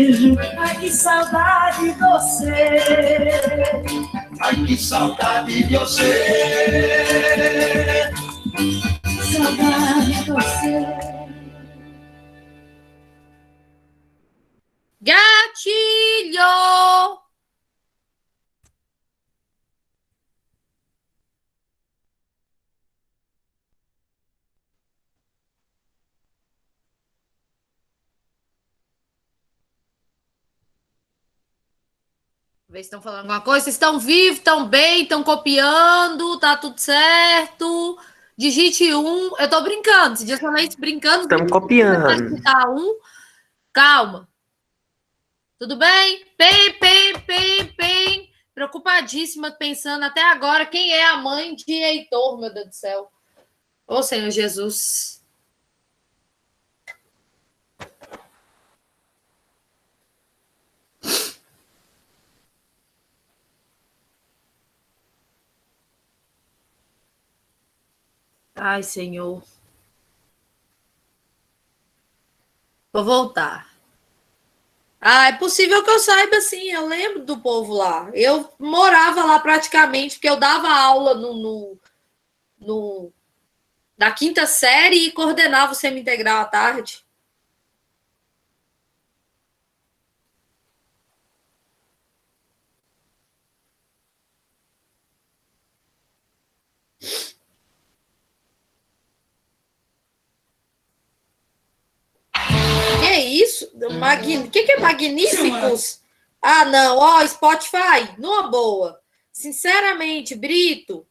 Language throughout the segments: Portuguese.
beijo. Ai, que saudade de você. Ai, que saudade de você. Saudade de você. Gatilho! Ver se estão falando alguma coisa. Vocês estão vivos, estão bem, estão copiando, tá tudo certo. Digite um. Eu tô brincando. Se eu falei isso brincando, Estamos copiando. digitar um. Calma. Tudo bem? Bem. Preocupadíssima, pensando até agora quem é a mãe de Heitor, meu Deus do céu. Ô, Senhor Jesus. Ai, Senhor. Vou voltar. Ah, é possível que eu saiba, sim. Eu lembro do povo lá. Eu morava lá praticamente, porque eu dava aula da quinta série e coordenava o semi-integral à tarde. Que é isso? O que é Magníficos? Ah, não. Ó, Spotify, numa boa. Sinceramente, Brito.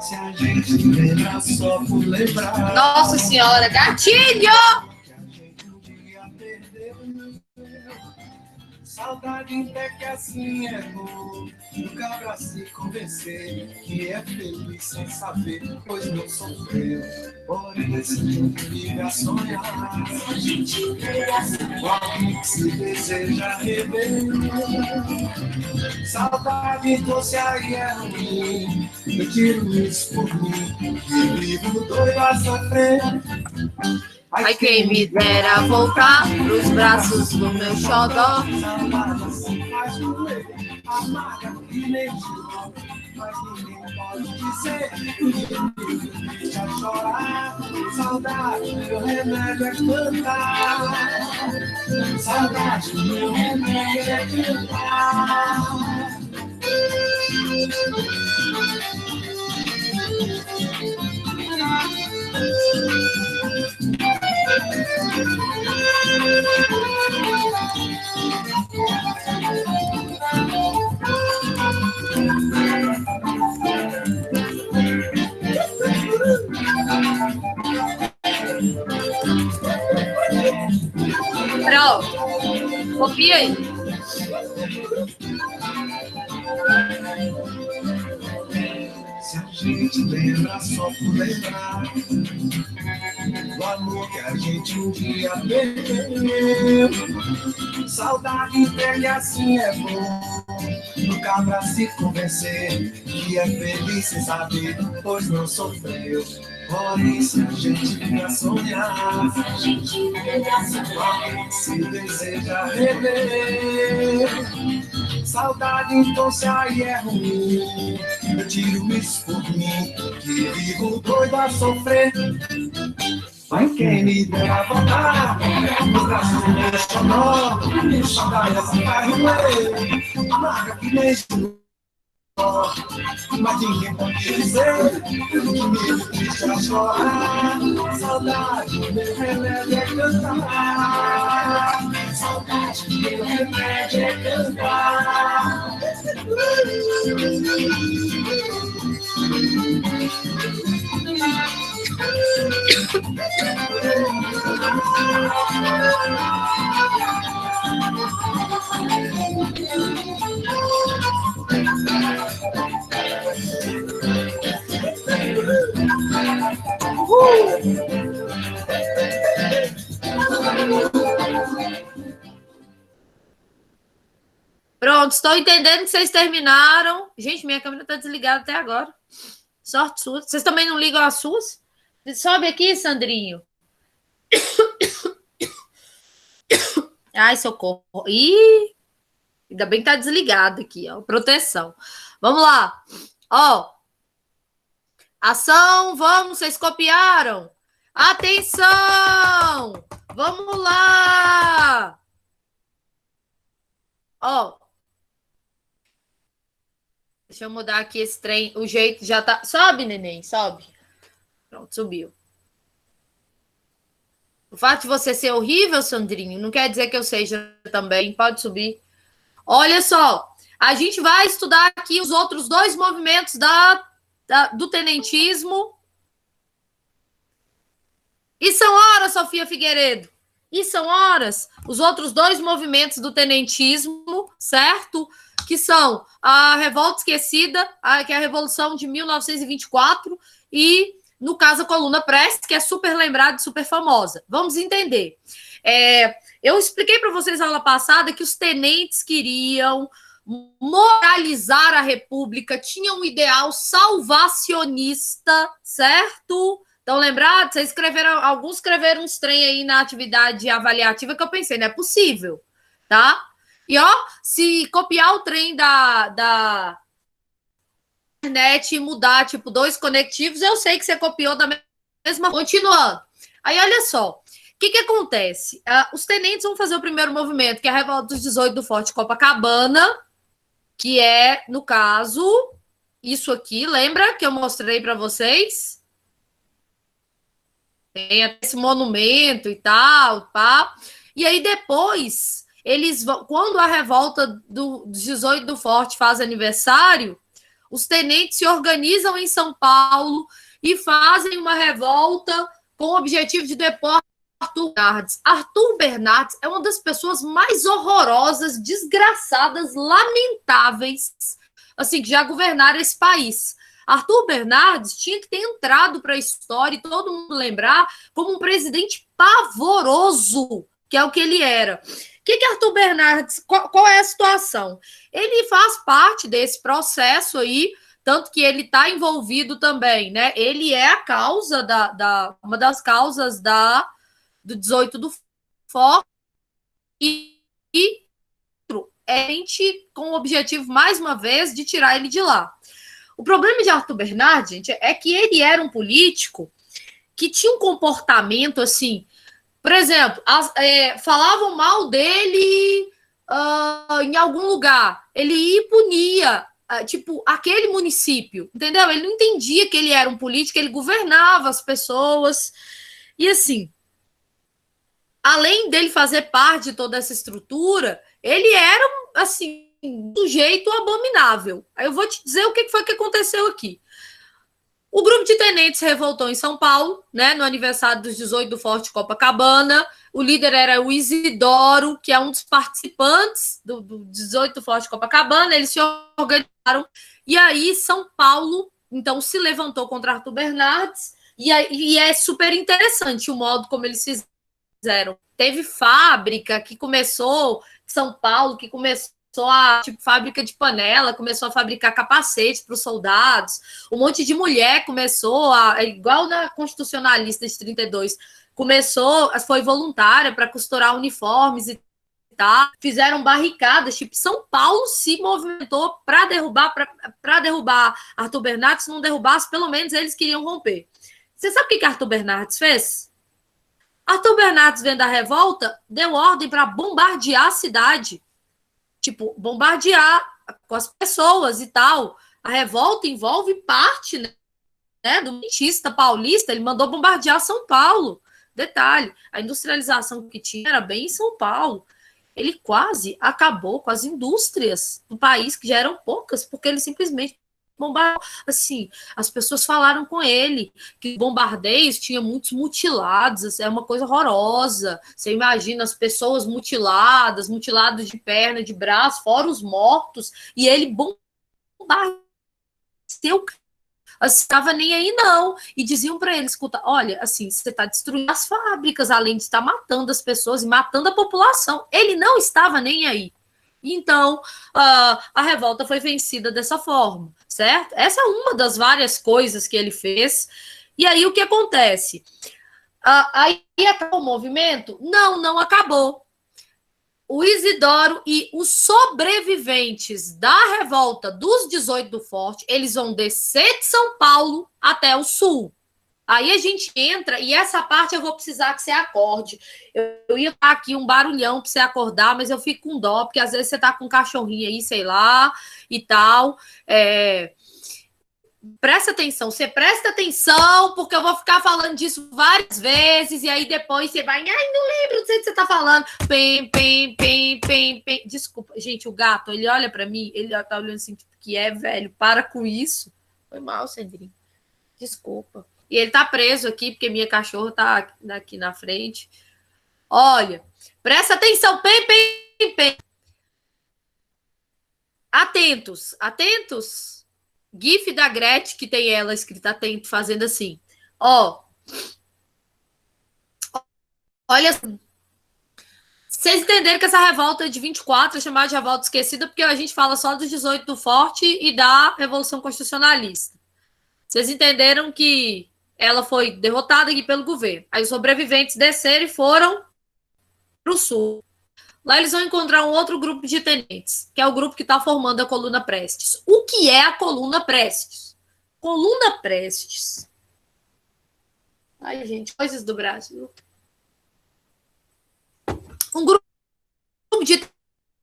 Se a gente lembra só por lembrar. Nossa Senhora, gatilho! Saudade até que assim é bom. Nunca pra se convencer que é feliz sem saber, pois não sofreu. Porém, esse mundo vive a sonhar. A gente vive a sonhar. Alguém que se deseja rever. Saudade doce aí é ruim. Eu tiro isso por mim. E vivo doido a sofrer. Ai, quem me dera voltar pros braços do meu xodó. Saudade assim faz doer, amarga que nem chorou, mas ninguém pode dizer que me deixa chorar. Saudade, meu remédio é cantar. Saudade, meu remédio é cantar. Pronto. Copia aí. Se a gente lembra só por lembrar do amor que a gente um dia perdeu. Saudade velha assim é bom. Nunca pra se convencer que é feliz sem saber, pois não sofreu. Por isso a gente fica a sonhar. A gente fica a sonhar. Se deseja rever. Saudade então se aí é ruim. Eu tiro isso por mim, que vivo doido a sofrer. Mas quem me dera voltar nos braços do meu xodó. Saudade assim vai doer, amarga que nem chorou. Mas ninguém pode dizer que me deixa chorar. Saudade, meu remédio é cantar. Saudade, meu remédio é cantar. Pronto, estou entendendo que vocês terminaram. Gente, minha câmera está desligada até agora. Sorte sua. Vocês também não ligam as suas? Sobe aqui, Sandrinho. Ai, socorro. Ih, ainda bem que tá desligado aqui, ó. Proteção. Vamos lá. Ó. Ação, vamos, vocês copiaram. Atenção! Vamos lá! Ó. Deixa eu mudar aqui esse trem. O jeito já tá... Sobe, neném, sobe. Pronto, subiu. O fato de você ser horrível, Sandrinho, não quer dizer que eu seja também. Pode subir. Olha só. A gente vai estudar aqui os outros dois movimentos do tenentismo. E são horas, Sofia Figueiredo. E são horas. Os outros dois movimentos do tenentismo, certo? Que são a Revolta Esquecida, que é a Revolução de 1924, e, no caso, a Coluna Prestes, que é super lembrada e super famosa. Vamos entender. Eu expliquei para vocês na aula passada que os tenentes queriam moralizar a República, tinham um ideal salvacionista, certo? Estão lembrados? Vocês alguns escreveram uns trem aí na atividade avaliativa que eu pensei, não é possível, tá? E, ó, se copiar o trem da internet e mudar, tipo, 2 conectivos, eu sei que você copiou da mesma... Continuando. Aí, olha só. O que acontece? Os tenentes vão fazer o primeiro movimento, que é a Revolta dos 18 do Forte Copacabana, que é, no caso, isso aqui. Lembra que eu mostrei para vocês? Tem até esse monumento e tal, pá. E aí, depois... Eles vão, quando a revolta dos 18 do Forte faz aniversário, os tenentes se organizam em São Paulo e fazem uma revolta com o objetivo de depor Arthur Bernardes. Arthur Bernardes é uma das pessoas mais horrorosas, desgraçadas, lamentáveis, assim, que já governaram esse país. Arthur Bernardes tinha que ter entrado para a história e todo mundo lembrar como um presidente pavoroso, que é o que ele era. O que Arthur Bernardes, qual é a situação? Ele faz parte desse processo aí, tanto que ele está envolvido também, né? Ele é a causa uma das causas do 18 do Forte e com o objetivo, mais uma vez, de tirar ele de lá. O problema de Arthur Bernardes, gente, é que ele era um político que tinha um comportamento assim. Por exemplo, falavam mal dele em algum lugar. Ele ia e punia, tipo, aquele município, entendeu? Ele não entendia que ele era um político, ele governava as pessoas. E assim, além dele fazer parte de toda essa estrutura, ele era, assim, um sujeito abominável. Aí eu vou te dizer o que foi que aconteceu aqui. O grupo de tenentes revoltou em São Paulo, né, no aniversário dos 18 do Forte Copacabana. O líder era o Isidoro, que é um dos participantes do 18 do Forte Copacabana. Eles se organizaram. E aí, São Paulo, então, se levantou contra Arthur Bernardes. E é super interessante o modo como eles fizeram. Teve fábrica que começou, São Paulo, que começou tipo, fábrica de panela, começou a fabricar capacete para os soldados, um monte de mulher começou igual na Constitucionalista de 32, foi voluntária para costurar uniformes e tal, fizeram barricadas, tipo, São Paulo se movimentou para derrubar Arthur Bernardes, se não derrubasse, pelo menos eles queriam romper. Você sabe o que Arthur Bernardes fez? Arthur Bernardes, vendo a revolta, deu ordem para bombardear a cidade. Tipo, bombardear com as pessoas e tal. A revolta envolve parte, né, do petista paulista. Ele mandou bombardear São Paulo. Detalhe, a industrialização que tinha era bem em São Paulo. Ele quase acabou com as indústrias do país, que já eram poucas, porque ele simplesmente bombardeio. Assim, as pessoas falaram com ele que bombardeios tinha muitos mutilados, assim, é uma coisa horrorosa. Você imagina as pessoas mutiladas de perna, de braço, fora os mortos, e ele bombardeou, assim, estava nem aí não, e diziam para ele, escuta, olha, assim, você está destruindo as fábricas, além de estar matando as pessoas e matando a população. Ele não estava nem aí. Então, a revolta foi vencida dessa forma, certo? Essa é uma das várias coisas que ele fez. E aí, o que acontece? Aí acabou o movimento? Não, não acabou. O Isidoro e os sobreviventes da revolta dos 18 do Forte, eles vão descer de São Paulo até o sul. Aí a gente entra, e essa parte eu vou precisar que você acorde. Eu ia dar aqui um barulhão para você acordar, mas eu fico com dó, porque às vezes você tá com um cachorrinho aí, sei lá, e tal. Presta atenção, você presta atenção, porque eu vou ficar falando disso várias vezes, e aí depois você vai, ai, não lembro, não sei o que você tá falando. Pem, pem, pem, pem, pem. Desculpa, gente, o gato, ele olha para mim, ele tá olhando assim, tipo, que é, velho, para com isso. Foi mal, Sandrinho. Desculpa. E ele tá preso aqui, porque minha cachorra tá aqui na frente. Olha, presta atenção, pem, pem, pem. Atentos, atentos. GIF da Gretchen, que tem ela escrita atento, fazendo assim. Ó. Olha. Vocês entenderam que essa revolta de 24 é chamada de revolta esquecida, porque a gente fala só dos 18 do Forte e da Revolução Constitucionalista. Vocês entenderam que ela foi derrotada aqui pelo governo. Aí os sobreviventes desceram e foram para o sul. Lá eles vão encontrar um outro grupo de tenentes, que é o grupo que está formando a Coluna Prestes. O que é a Coluna Prestes? Coluna Prestes. Ai, gente, coisas do Brasil. Um grupo de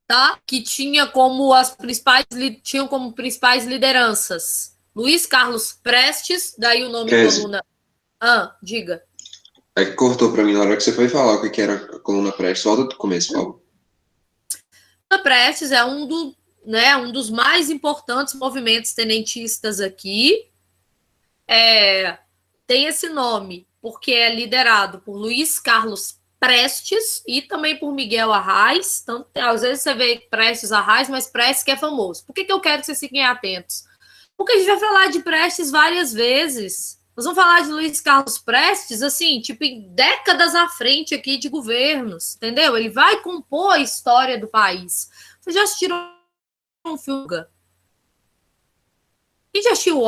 tá, que tinha como principais lideranças Luiz Carlos Prestes, daí o nome Coluna. Diga. É que cortou para mim na hora que você foi falar o que era a Coluna Prestes. Volta do começo, Paulo. Prestes é um dos mais importantes movimentos tenentistas aqui. Tem esse nome porque é liderado por Luiz Carlos Prestes e também por Miguel Arraes. Então, às vezes você vê Prestes Arraes, mas Prestes que é famoso. Por que eu quero que vocês fiquem atentos? Porque a gente vai falar de Prestes várias vezes. Nós vamos falar de Luiz Carlos Prestes, assim, tipo, em décadas à frente aqui de governos, entendeu? Ele vai compor a história do país. Vocês já assistiram um filme? Quem já assistiu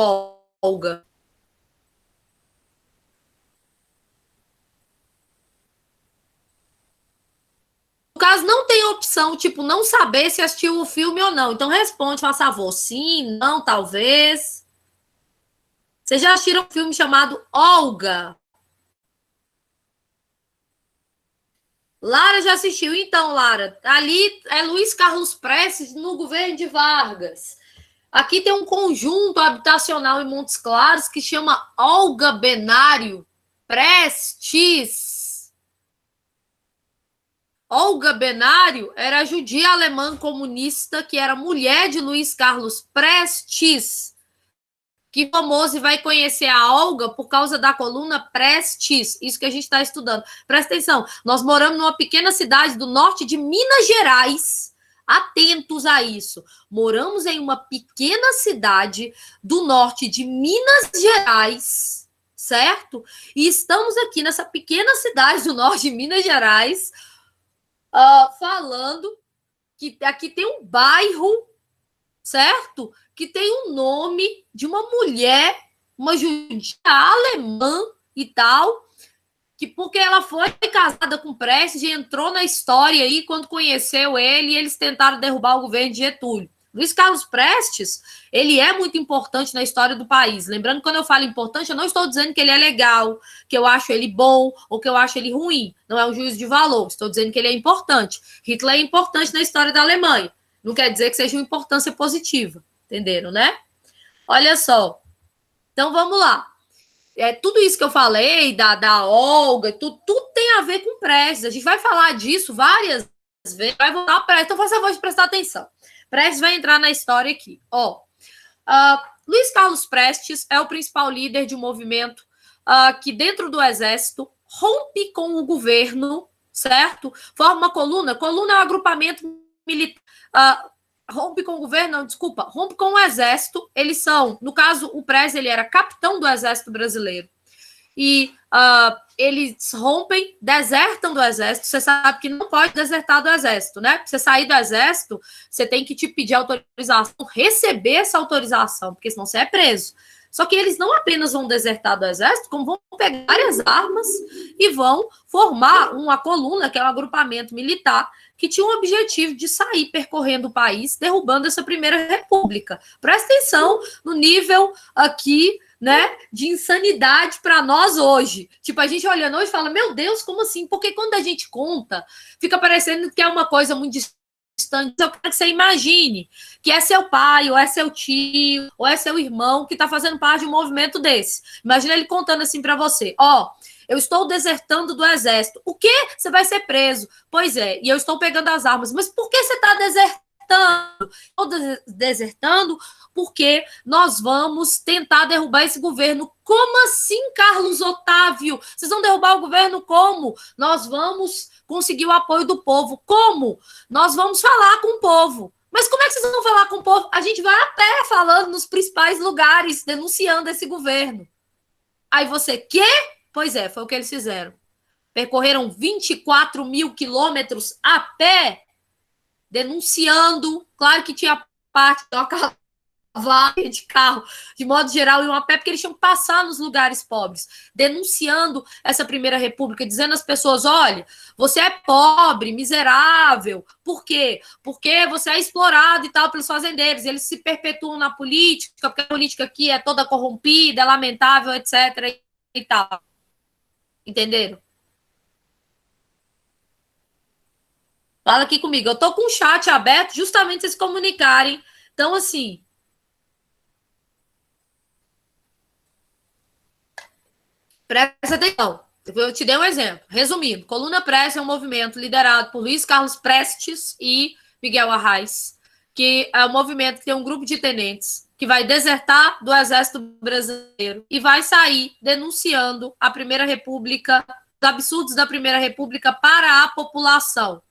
Olga? No caso, não tem opção, tipo, não saber se assistiu o filme ou não. Então, responde, faça favor. Sim, não, talvez. Vocês já assistiram um filme chamado Olga? Lara já assistiu. Então, Lara, ali é Luiz Carlos Prestes no governo de Vargas. Aqui tem um conjunto habitacional em Montes Claros que chama Olga Benário Prestes. Olga Benário era judia alemã comunista que era mulher de Luiz Carlos Prestes, que famoso e vai conhecer a Olga por causa da coluna Prestes, isso que a gente está estudando. Presta atenção, nós moramos numa pequena cidade do norte de Minas Gerais, atentos a isso. Moramos em uma pequena cidade do norte de Minas Gerais, certo? E estamos aqui nessa pequena cidade do norte de Minas Gerais, falando que aqui tem um bairro, certo? Que tem o nome de uma mulher, uma judia alemã e tal, que porque ela foi casada com Prestes e entrou na história aí quando conheceu ele e eles tentaram derrubar o governo de Getúlio. Luiz Carlos Prestes, ele é muito importante na história do país. Lembrando que quando eu falo importante, eu não estou dizendo que ele é legal, que eu acho ele bom ou que eu acho ele ruim. Não é um juízo de valor. Estou dizendo que ele é importante. Hitler é importante na história da Alemanha. Não quer dizer que seja uma importância positiva. Entenderam, né? Olha só. Então, vamos lá. Tudo isso que eu falei, da Olga, tudo tem a ver com Prestes. A gente vai falar disso várias vezes. Vai voltar para Prestes. Então, faça favor de prestar atenção. Prestes vai entrar na história aqui. Luiz Carlos Prestes é o principal líder de um movimento que, dentro do Exército, rompe com o governo, certo? Forma uma coluna. Coluna é um agrupamento militar. Rompe com o governo, não, desculpa. Rompe com o Exército. Eles são, no caso, o Prestes, ele era capitão do Exército Brasileiro. E eles rompem, desertam do Exército. Você sabe que não pode desertar do Exército, né? Pra você sair do Exército, você tem que te pedir autorização, receber essa autorização, porque senão você é preso. Só que eles não apenas vão desertar do Exército, como vão pegar várias armas e vão formar uma coluna, que é um agrupamento militar, que tinha o objetivo de sair percorrendo o país, derrubando essa primeira república. Presta atenção no nível aqui, né, de insanidade para nós hoje. Tipo, a gente olhando hoje e fala, meu Deus, como assim? Porque quando a gente conta, fica parecendo que é uma coisa muito distante. Eu quero que você imagine que é seu pai, ou é seu tio, ou é seu irmão que está fazendo parte de um movimento desse. Imagina ele contando assim para você, eu estou desertando do Exército. O quê? Você vai ser preso. Pois é, e eu estou pegando as armas. Mas por que você está desertando? Estou desertando porque nós vamos tentar derrubar esse governo. Como assim, Carlos Otávio? Vocês vão derrubar o governo como? Nós vamos conseguir o apoio do povo. Como? Nós vamos falar com o povo. Mas como é que vocês vão falar com o povo? A gente vai a pé falando nos principais lugares, denunciando esse governo. Aí você, quê? Pois é, foi o que eles fizeram. Percorreram 24 mil quilômetros a pé, denunciando. Claro que tinha parte de carro, de modo geral, iam a pé, porque eles tinham que passar nos lugares pobres, denunciando essa primeira república, dizendo às pessoas, olha, você é pobre, miserável, por quê? Porque você é explorado e tal pelos fazendeiros, eles se perpetuam na política, porque a política aqui é toda corrompida, é lamentável, etc. e tal. Entenderam? Fala aqui comigo, eu tô com o chat aberto justamente pra vocês se comunicarem. Então, assim, presta atenção. Eu te dei um exemplo. Resumindo, Coluna Prestes é um movimento liderado por Luiz Carlos Prestes e Miguel Arraes, que é um movimento que tem um grupo de tenentes que vai desertar do Exército Brasileiro e vai sair denunciando a Primeira República, os absurdos da Primeira República para a população.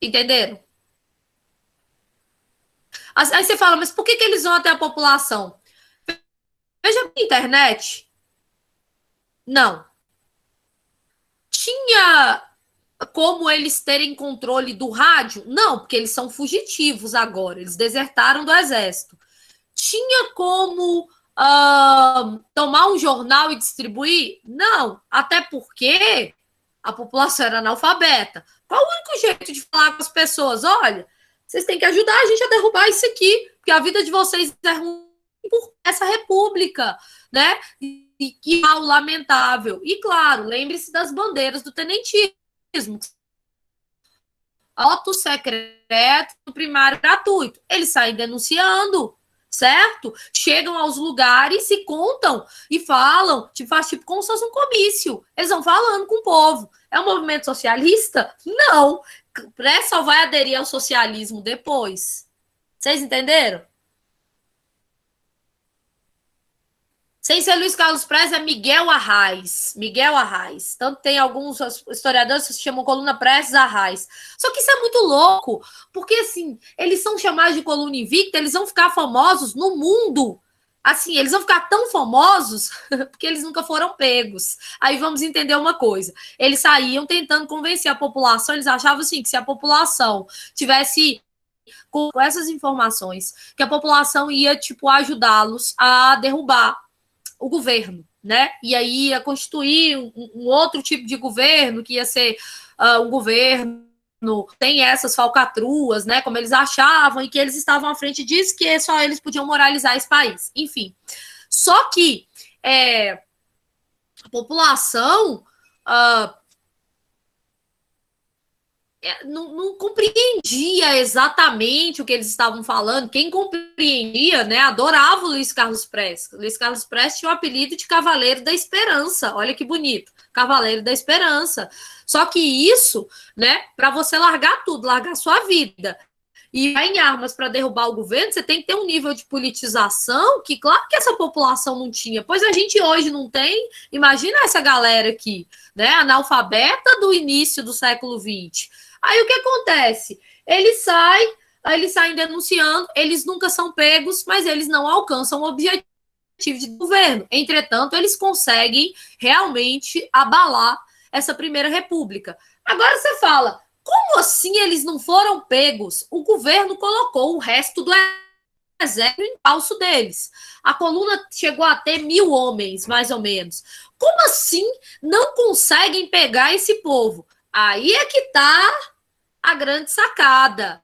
Entenderam? Aí você fala, mas por que eles vão até a população? Veja a internet. Não. Tinha como eles terem controle do rádio? Não, porque eles são fugitivos agora. Eles desertaram do Exército. Tinha como tomar um jornal e distribuir? Não, até porque a população era analfabeta. Qual o único jeito de falar com as pessoas? Olha, vocês têm que ajudar a gente a derrubar isso aqui, porque a vida de vocês é ruim por essa república, né? E que mal lamentável. E, claro, lembre-se das bandeiras do tenentismo. Voto secreto, primário gratuito. Eles saem denunciando, certo? Chegam aos lugares e contam e falam, faz tipo como se fosse um comício. Eles vão falando com o povo. É um movimento socialista? Não. Só vai aderir ao socialismo depois. Vocês entenderam? Sem ser Luiz Carlos Prestes, é Miguel Arraes. Miguel Arraes. Tanto tem alguns historiadores que se chamam Coluna Prestes Arraes. Só que isso é muito louco, porque, assim, eles são chamados de coluna invicta, eles vão ficar famosos no mundo. Assim, eles vão ficar tão famosos porque eles nunca foram pegos. Aí vamos entender uma coisa. Eles saíam tentando convencer a população, eles achavam, assim, que se a população tivesse com essas informações, que a população ia, tipo, ajudá-los a derrubar o governo, né? E aí ia constituir um outro tipo de governo, que ia ser um governo sem essas falcatruas, né? Como eles achavam, e que eles estavam à frente disso, que só eles podiam moralizar esse país. Enfim. Só que a população não compreendia exatamente o que eles estavam falando. Quem compreendia, né, adorava o Luiz Carlos Prestes. O Luiz Carlos Prestes tinha o apelido de Cavaleiro da Esperança. Olha que bonito, Cavaleiro da Esperança. Só que isso, né, para você largar tudo, largar sua vida e vai em armas para derrubar o governo, você tem que ter um nível de politização que, claro que essa população não tinha, pois a gente hoje não tem. Imagina essa galera aqui, né, analfabeta do início do século XX. Aí o que acontece? Eles saem denunciando, eles nunca são pegos, mas eles não alcançam o objetivo de governo. Entretanto, eles conseguem realmente abalar essa primeira república. Agora você fala, como assim eles não foram pegos? O governo colocou o resto do exército em falso deles. A coluna chegou a ter 1.000 homens, mais ou menos. Como assim não conseguem pegar esse povo? Aí é que está a grande sacada.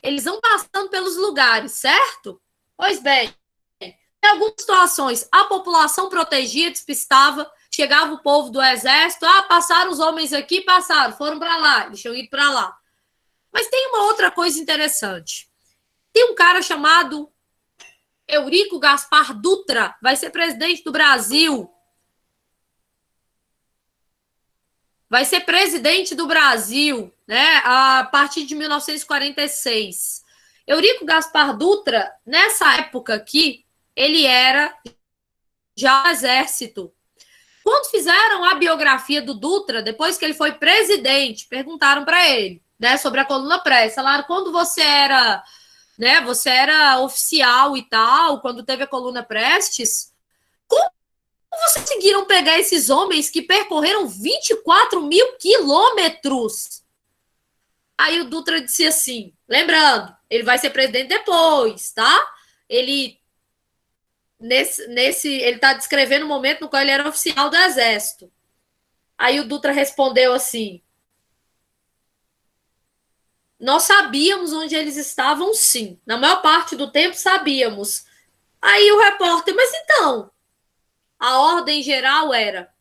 Eles vão passando pelos lugares, certo? Pois bem, em algumas situações, a população protegia, despistava, chegava o povo do exército, passaram os homens aqui, passaram, foram para lá, eles tinham ido para lá. Mas tem uma outra coisa interessante. Tem um cara chamado Eurico Gaspar Dutra, vai ser presidente do Brasil. Vai ser presidente do Brasil, né, a partir de 1946. Eurico Gaspar Dutra, nessa época aqui, ele era já no exército. Quando fizeram a biografia do Dutra, depois que ele foi presidente, perguntaram para ele, né, sobre a coluna Prestes. Falaram, quando você era, né, você era oficial e tal, quando teve a coluna Prestes, como vocês conseguiram pegar esses homens que percorreram 24.000 quilômetros? Aí o Dutra disse assim, lembrando, ele vai ser presidente depois, tá? Ele ele está descrevendo o momento no qual ele era oficial do exército. Aí o Dutra respondeu assim, nós sabíamos onde eles estavam, sim. Na maior parte do tempo sabíamos. Aí o repórter, mas então, a ordem geral era,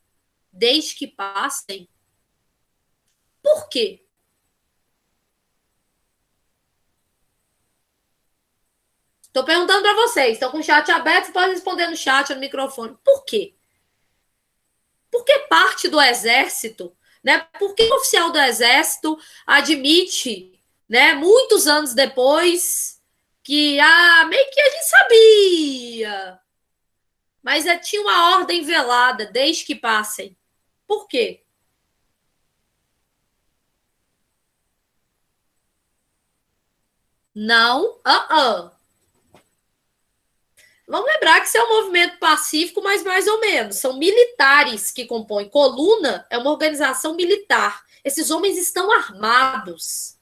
desde que passem. Por quê? Estou perguntando para vocês, estão com o chat aberto, você pode responder no chat ou no microfone. Por quê? Porque parte do exército, né? Porque o oficial do exército admite, né, muitos anos depois, que meio que a gente sabia. Mas tinha uma ordem velada, desde que passem. Por quê? Não, Vamos lembrar que isso é um movimento pacífico, mas mais ou menos. São militares que compõem. Coluna é uma organização militar. Esses homens estão armados.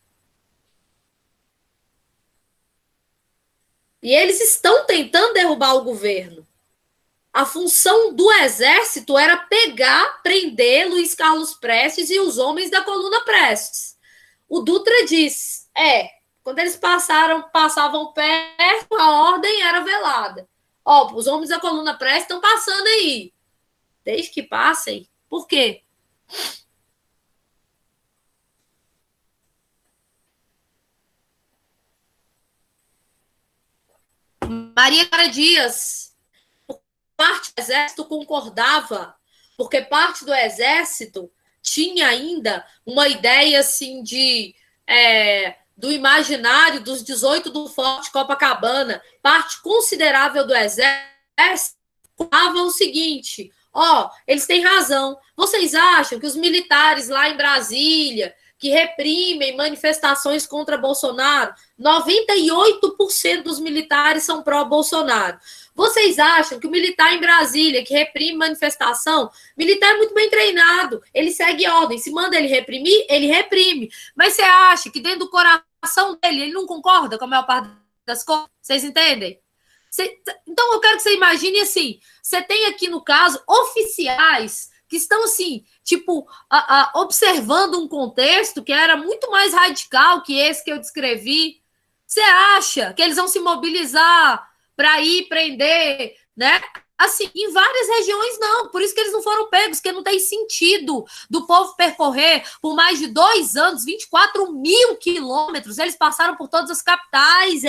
E eles estão tentando derrubar o governo. A função do exército era pegar, prender Luiz Carlos Prestes e os homens da coluna Prestes. O Dutra diz, quando eles passavam perto, a ordem era velada. Os homens da coluna Prestes estão passando aí. Desde que passem. Por quê? Maria Clara Dias, parte do exército concordava, porque parte do exército tinha ainda uma ideia assim do imaginário dos 18 do Forte Copacabana, parte considerável do exército falava o seguinte, eles têm razão, vocês acham que os militares lá em Brasília, que reprimem manifestações contra Bolsonaro, 98% dos militares são pró-Bolsonaro. Vocês acham que o militar em Brasília, que reprime manifestação, militar é muito bem treinado, ele segue ordem, se manda ele reprimir, ele reprime. Mas você acha que dentro do coração dele, ele não concorda com a maior parte das coisas? Vocês entendem? Então eu quero que você imagine assim, você tem aqui no caso oficiais que estão assim, tipo, observando um contexto que era muito mais radical que esse que eu descrevi. Você acha que eles vão se mobilizar para ir prender, né? Assim, em várias regiões não, por isso que eles não foram pegos, porque não tem sentido do povo percorrer por mais de 2 anos, 24.000 quilômetros, eles passaram por todas as capitais,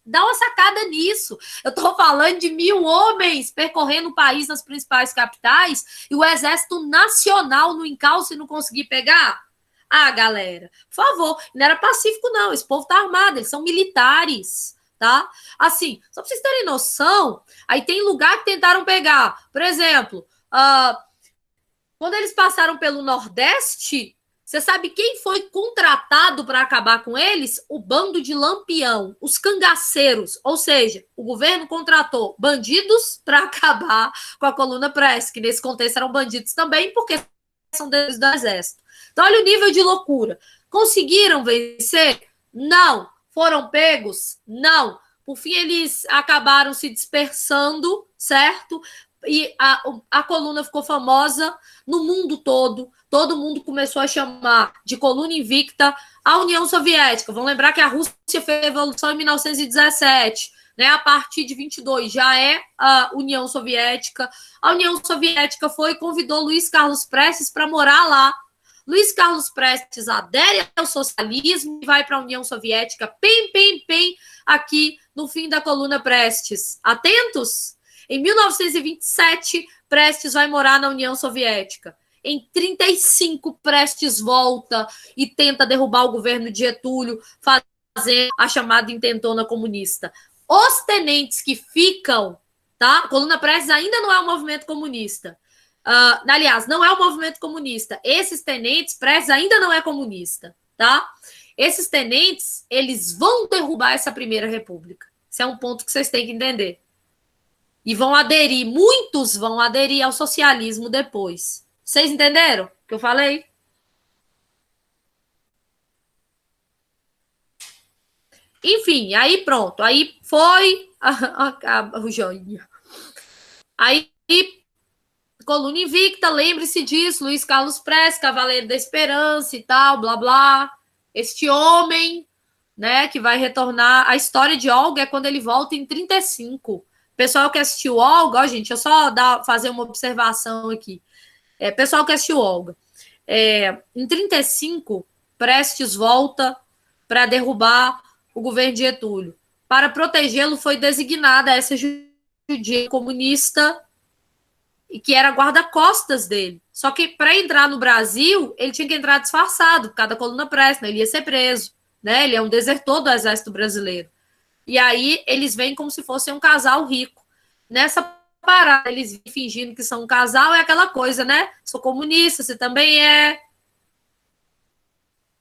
dá uma sacada nisso. Eu estou falando de 1.000 homens percorrendo o país nas principais capitais e o Exército Nacional no encalço e não conseguir pegar. Ah, galera, por favor, não era pacífico, não. Esse povo tá armado, eles são militares, tá? Assim, só pra vocês terem noção, aí tem lugar que tentaram pegar. Por exemplo, quando eles passaram pelo Nordeste, você sabe quem foi contratado para acabar com eles? O bando de Lampião, os cangaceiros. Ou seja, o governo contratou bandidos para acabar com a coluna Prestes, que nesse contexto eram bandidos também, porque são deles do exército. Então, olha o nível de loucura. Conseguiram vencer? Não. Foram pegos? Não. Por fim, eles acabaram se dispersando, certo? E a coluna ficou famosa no mundo todo. Todo mundo começou a chamar de coluna invicta a União Soviética. Vamos lembrar que a Rússia fez a Revolução em 1917. Né? A partir de 22 já é a União Soviética. A União Soviética foi e convidou Luiz Carlos Prestes para morar lá. Luiz Carlos Prestes adere ao socialismo e vai para a União Soviética, pem, aqui no fim da coluna Prestes. Atentos? Em 1927, Prestes vai morar na União Soviética. Em 35, Prestes volta e tenta derrubar o governo de Getúlio, fazendo a chamada intentona comunista. Os tenentes que ficam, tá? A coluna Prestes ainda não é um movimento comunista. Aliás, não é um movimento comunista. Esses tenentes, Prestes ainda não é comunista, tá? Esses tenentes, eles vão derrubar essa primeira república. Esse é um ponto que vocês têm que entender. E vão aderir, muitos vão aderir ao socialismo depois. Vocês entenderam o que eu falei? Enfim, aí pronto. Aí foi o joinha. Aí, coluna invicta, lembre-se disso, Luiz Carlos Prestes, Cavaleiro da Esperança e tal, blá, blá. Este homem, né, que vai retornar. A história de Olga é quando ele volta em 35. Pessoal que assistiu Olga, ó, gente, deixa eu só fazer uma observação aqui. Pessoal que assistiu Olga. Em 35, Prestes volta para derrubar o governo de Getúlio. Para protegê-lo, foi designada essa judia comunista que era guarda-costas dele. Só que para entrar no Brasil, ele tinha que entrar disfarçado, por causa da coluna Prestes, né? Ele ia ser preso. Né? Ele é um desertor do exército brasileiro. E aí eles vêm como se fosse um casal rico. Nessa parada, eles fingindo que são um casal, é aquela coisa, né? Sou comunista, você também é.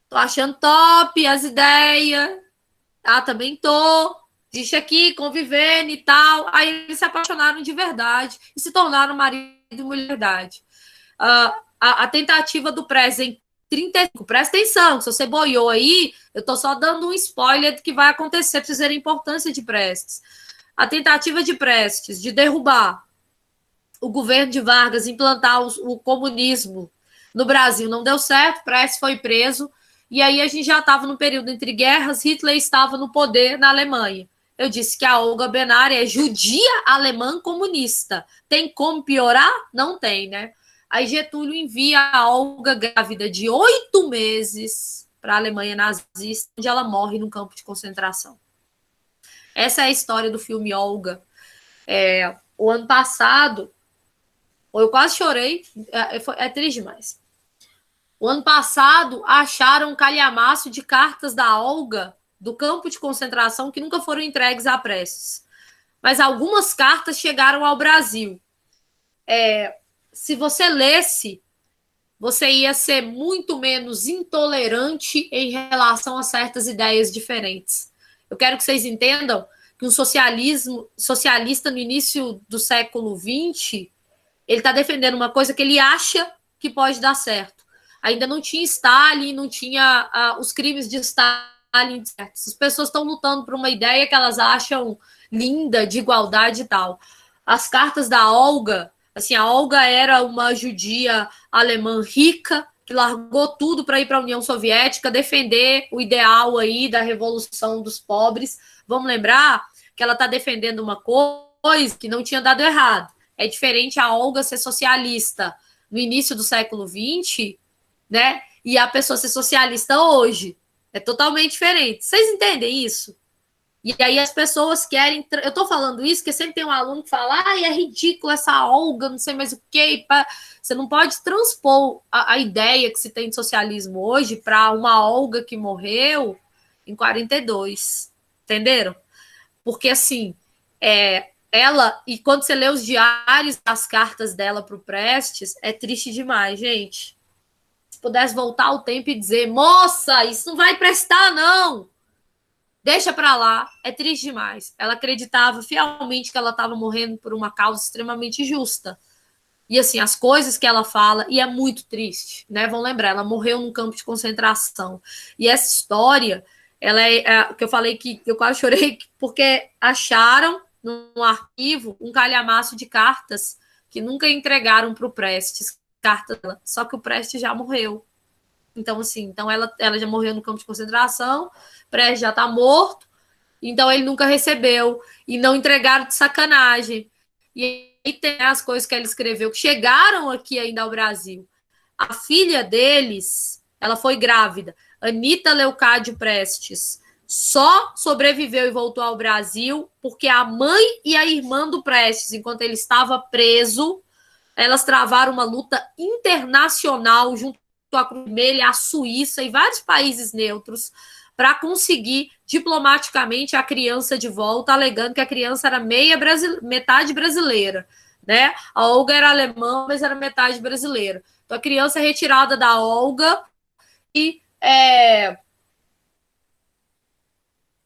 Tô achando top as ideias. Ah, também tô. Diz aqui, convivendo e tal. Aí eles se apaixonaram de verdade e se tornaram marido e mulher de verdade. A tentativa do Prestes em 35, presta atenção, se você boiou aí, eu tô só dando um spoiler do que vai acontecer para vocês verem a importância de Prestes. A tentativa de Prestes de derrubar o governo de Vargas, implantar o comunismo no Brasil não deu certo, Prestes foi preso, e aí a gente já estava no período entre guerras, Hitler estava no poder na Alemanha. Eu disse que a Olga Benária é judia alemã comunista. Tem como piorar? Não tem, né? Aí Getúlio envia a Olga grávida de 8 meses para a Alemanha nazista, onde ela morre num campo de concentração. Essa é a história do filme Olga. O ano passado, eu quase chorei, é triste demais. O ano passado, acharam um calhamaço de cartas da Olga do campo de concentração que nunca foram entregues a Prestes. Mas algumas cartas chegaram ao Brasil. Se você lesse, você ia ser muito menos intolerante em relação a certas ideias diferentes. Eu quero que vocês entendam que um socialista no início do século XX, ele está defendendo uma coisa que ele acha que pode dar certo. Ainda não tinha Stalin, não tinha os crimes de Stalin. As pessoas estão lutando por uma ideia que elas acham linda, de igualdade e tal. As cartas da Olga, assim, a Olga era uma judia alemã rica, que largou tudo para ir para a União Soviética, defender o ideal aí da revolução dos pobres. Vamos lembrar que ela está defendendo uma coisa que não tinha dado errado. É diferente a Olga ser socialista no início do século XX, né? E a pessoa ser socialista hoje. É totalmente diferente. Vocês entendem isso? E aí as pessoas querem... Eu tô falando isso porque sempre tem um aluno que fala é ridículo essa Olga, não sei mais o quê. Você não pode transpor a ideia que se tem de socialismo hoje para uma Olga que morreu em 42. Entenderam? Porque, assim, ela... E quando você lê os diários, as cartas dela para o Prestes, é triste demais, gente. Se pudesse voltar ao tempo e dizer, moça, isso não vai prestar, não. Deixa pra lá, é triste demais. Ela acreditava fielmente que ela estava morrendo por uma causa extremamente justa. E assim, as coisas que ela fala, e é muito triste, né? Vão lembrar, ela morreu num campo de concentração. E essa história, ela que eu falei que eu quase chorei, porque acharam num arquivo um calhamaço de cartas que nunca entregaram para o Prestes, carta dela. Só que o Prestes já morreu. Então, assim, então ela já morreu no campo de concentração, Prestes já está morto, então ele nunca recebeu. E não entregaram de sacanagem. E aí tem as coisas que ela escreveu, que chegaram aqui ainda ao Brasil. A filha deles, ela foi grávida, Anita Leucádio Prestes, só sobreviveu e voltou ao Brasil porque a mãe e a irmã do Prestes, enquanto ele estava preso, elas travaram uma luta internacional junto à Cruz Vermelha, a Suíça e vários países neutros para conseguir diplomaticamente a criança de volta, alegando que a criança era metade brasileira, né? A Olga era alemã, mas era metade brasileira. Então a criança é retirada da Olga e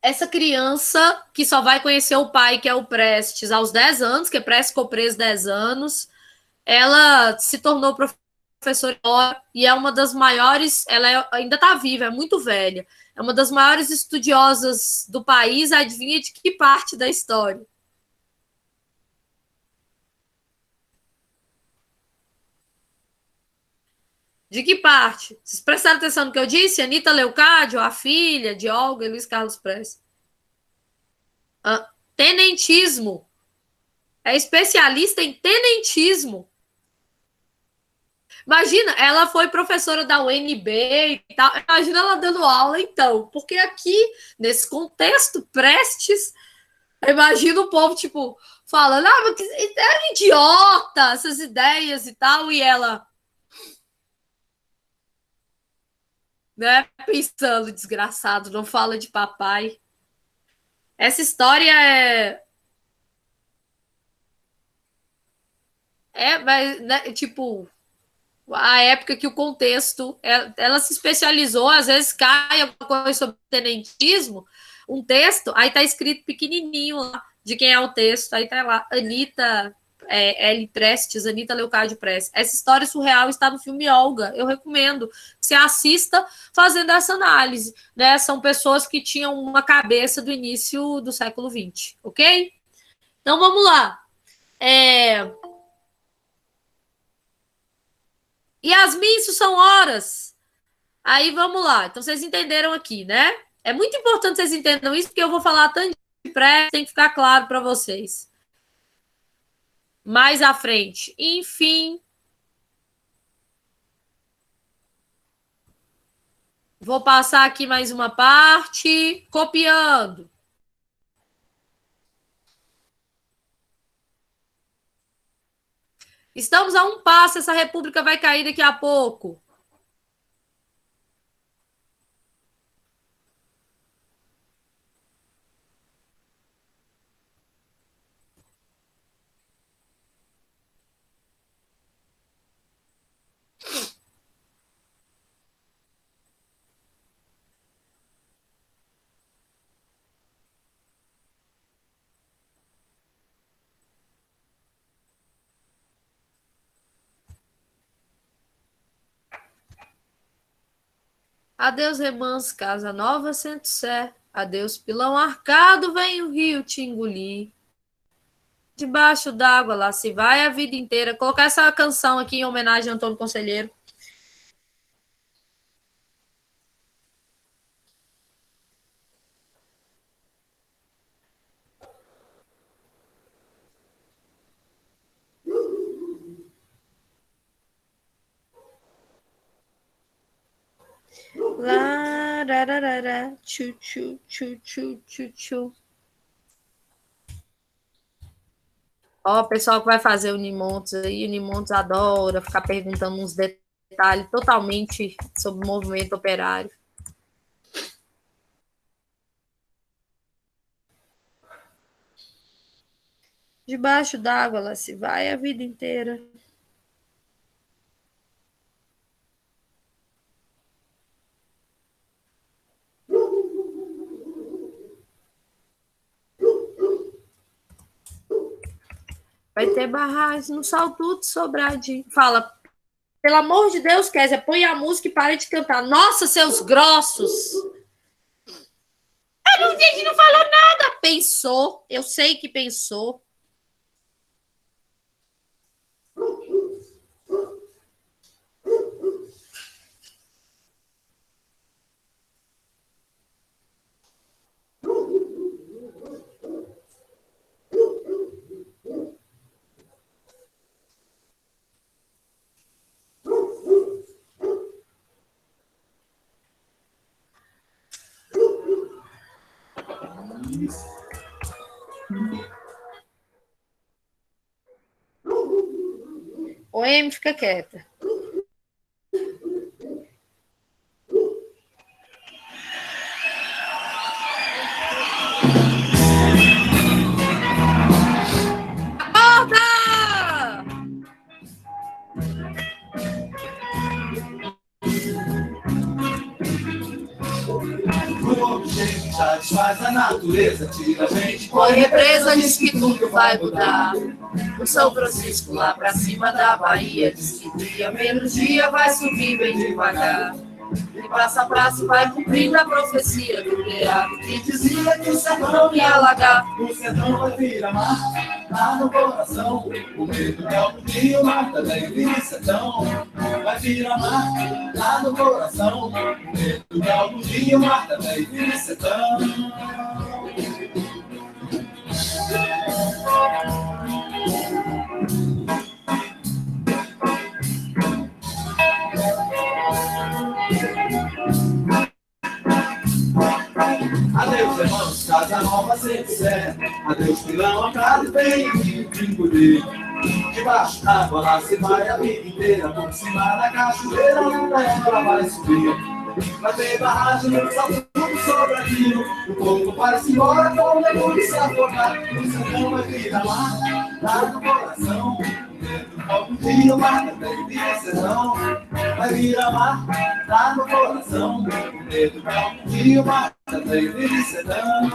essa criança que só vai conhecer o pai, que é o Prestes, aos 10 anos, que Prestes ficou preso 10 anos, ela se tornou professora e é uma das maiores, ainda está viva, é muito velha, é uma das maiores estudiosas do país, adivinha de que parte da história? De que parte? Vocês prestaram atenção no que eu disse? Anita Leucádio, a filha de Olga e Luiz Carlos Prestes. Tenentismo. É especialista em tenentismo. Imagina, ela foi professora da UNB e tal. Imagina ela dando aula, então. Porque aqui, nesse contexto, Prestes, imagina o povo, tipo, falando, mas é idiota, essas ideias e tal. E ela, né, pensando, desgraçado, não fala de papai. Essa história mas, né, tipo, a época que o contexto, ela se especializou, às vezes cai alguma coisa sobre tenentismo, um texto, aí tá escrito pequenininho lá, de quem é o texto, aí tá lá, Anita L. Prestes, Anita Leucádio Prestes. Essa história surreal está no filme Olga, eu recomendo que você assista fazendo essa análise, né? São pessoas que tinham uma cabeça do início do século XX, ok? Então vamos lá. Yasmin, isso são horas. Aí vamos lá. Então vocês entenderam aqui, né? É muito importante vocês entendam isso, porque eu vou falar tanto de pré, tem que ficar claro para vocês. Mais à frente. Enfim. Vou passar aqui mais uma parte. Copiando. Estamos a um passo, essa república vai cair daqui a pouco. Adeus, Remans, Casa Nova, Centro-Sé. Adeus, Pilão Arcado, vem o rio te engolir. Debaixo d'água, lá se vai a vida inteira. Colocar essa canção aqui em homenagem a Antônio Conselheiro. Lá, rararara, tchu, tchu, tchu, tchu, tchu, tchu. Ó, o pessoal que vai fazer o Unimontes aí, o Unimontes adora ficar perguntando uns detalhes totalmente sobre o movimento operário. Debaixo d'água ela se vai a vida inteira. Vai ter barragem no Saltudo, Sobradinho. Fala, pelo amor de Deus, Kézia, põe a música e pare de cantar. Nossa, seus grossos! A gente não falou nada. Pensou, eu sei que pensou. O M fica quieta. Acorda! O objeto satisfaz a natureza, tira a gente. Foi represa, diz que tudo vai mudar. O São Francisco lá pra cima da Bahia diz que dia menos dia vai subir bem devagar. E praça a praça vai cumprindo a profecia do criado que dizia que o sertão ia alagar. O sertão vai virar mar, lá no coração. O medo é o rio, mar também vira sertão. Vai virar mar, lá no coração. O medo é o rio, mar também vira sertão. Adeus, irmãos, casa nova sem fé. Adeus, pilão, a casa vem de engolir. Debaixo d'água lá se vai a vida inteira. Por cima da cachoeira, onda ela vai subir. Vai ter barragem no Saltudo, Sobradinho. O povo vai-se embora com o mergulho se afogar. O sertão vai virar lá no coração. Algum dia o mar também vira sertão. Vai virar mar, lá no coração. O medo que algum dia o mar também vira sertão.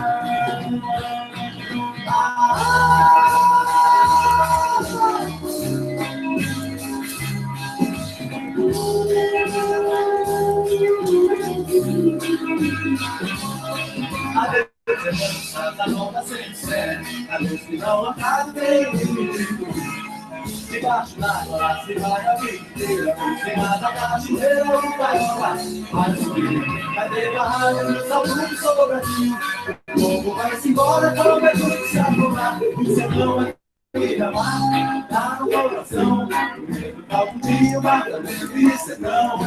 Adeus, irmãos, casa nova sem fé. Adeus, que não acaba bem. Debaixo d'água lá se vai a vida inteira. Por cima da cachoeira o Caiola vai subir. Vai ter barragem no Saltudo, Sobradinho. O povo vai-se embora com o mergulho se afogar. O sertão vai virar mar, lá no coração. Algum dia o mar também vira sertão.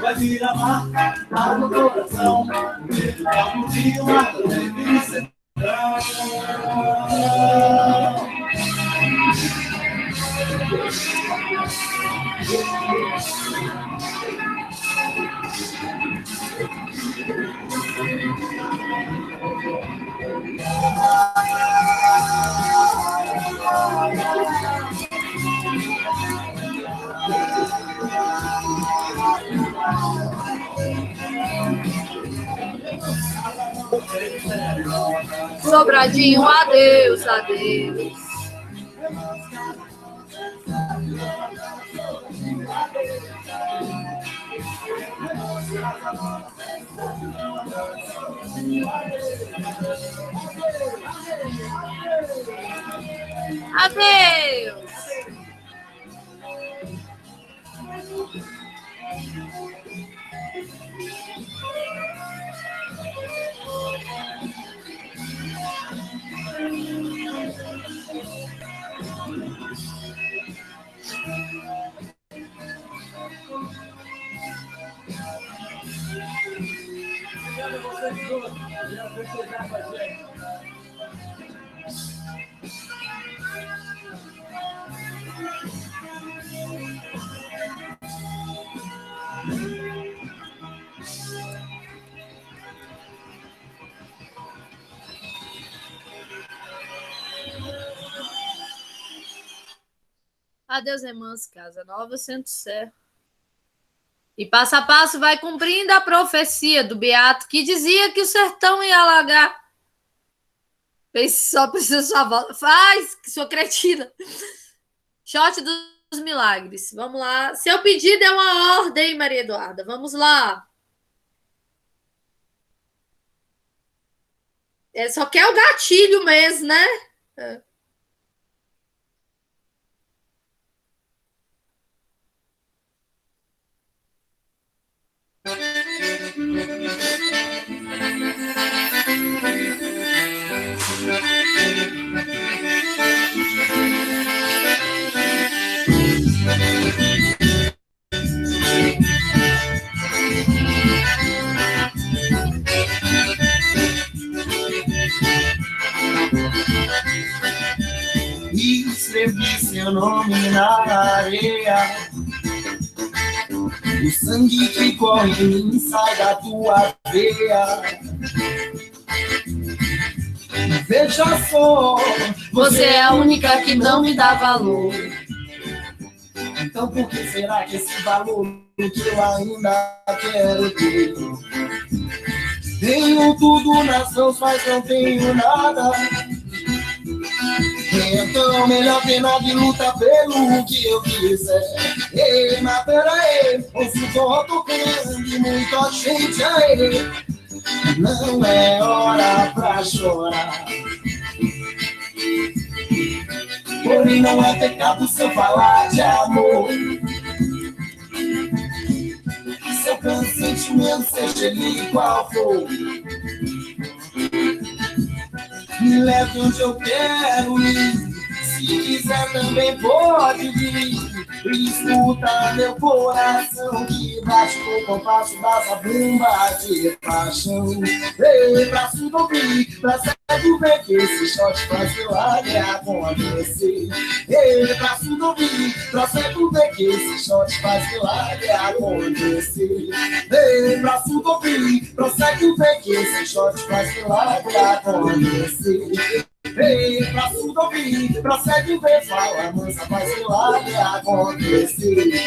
Vai virar mar, lá no coração. Algum dia o mar também vira sertão. Sobradinho, adeus, adeus. Adeus. Adeus, irmãs, casa nova, centro certo. E passo a passo vai cumprindo a profecia do Beato que dizia que o sertão ia alagar. Só precisa sua volta. Faz, que sua cretina. Shot dos milagres. Vamos lá. Seu pedido é uma ordem, Maria Eduarda. Vamos lá. Ele só quer o gatilho mesmo, né? E escrevi seu nome na areia. O sangue que corre em mim sai da tua veia. Veja só, Você é a única que não me dá valor. Então por que será que esse valor que eu ainda quero ter? Tenho tudo nas mãos, mas não tenho nada. Então melhor pena de luta pelo que eu quiser. Ei, mas peraí, ouço o som tocando e muita gente aí. Não é hora pra chorar. Porém não é pecado se eu falar de amor. Se eu canso sentimento, seja ele qual for. Me leve onde eu quero ir. Se quiser também pode vir. Escuta meu coração que bate no compasso dessa bomba de paixão. Ei, pra se ouvir, pra cego ver que esse shot faz milagre acontecer. Ei, pra se ouvir, pra cego ver que esse shot faz milagre acontecer. Ei, pra se ouvir, pra cego ver que esse shot faz milagre acontecer. Ei, pra tudo ouvir, prossegue ver, fala, mansa, faz milagre acontecer.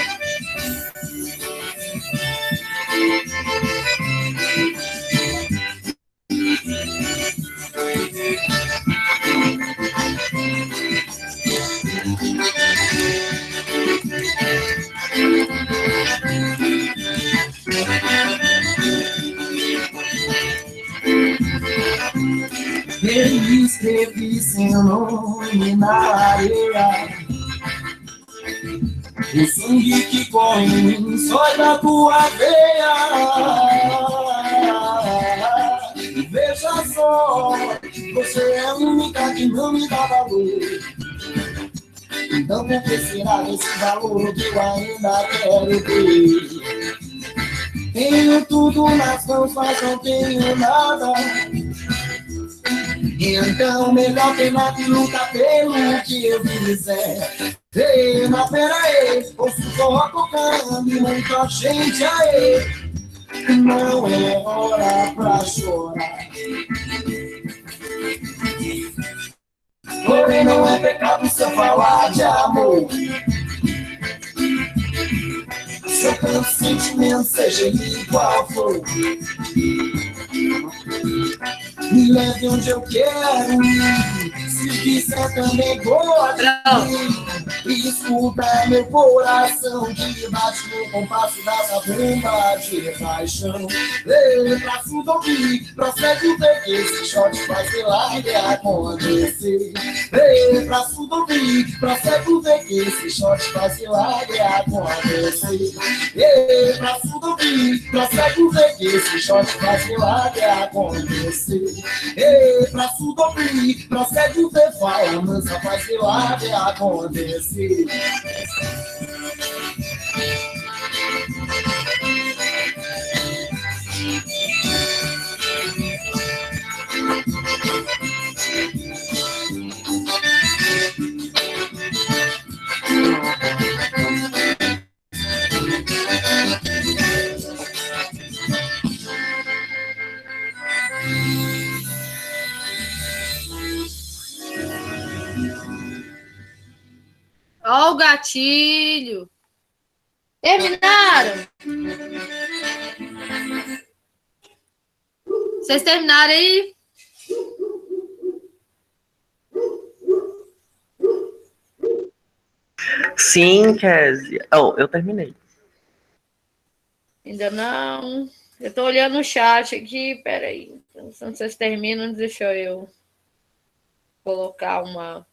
Eu escrevi seu nome na areia. O sangue que corre em mim só da tua veia. Veja só, você é a única que não me dá valor. Então por que será esse valor que eu ainda quero ter? Tenho tudo nas mãos, mas não tenho nada. Então melhor pena de luta pelo que eu quiser. Ei, mas peraí, ouço o som tocando e muita gente aí. Não é hora pra chorar. Porém não é pecado se eu falar de amor. Se eu canto sentimento, seja ele qual for. Me leve onde eu quero ir. Se quiser também pode ir. Escuta meu coração que bate no compasso dessa bomba de paixão. Ei, pra tudo ouvir, prossegue ver que esse shot faz milagre acontecer. Ei, pra tudo ouvir, prossegue ver que esse shot faz milagre acontecer. Ei, pra tudo ouvir, prossegue ver que esse shot faz milagre acontecer. Ei, pra tudo ouvir, prossegue ver, fala, mansa, faz milagre acontecer. Ó o gatilho. Terminaram? Vocês terminaram aí? Sim, Kézia. Oh, eu terminei. Ainda não. Eu tô olhando o chat aqui. Peraí. Quando vocês terminam, deixa eu colocar uma...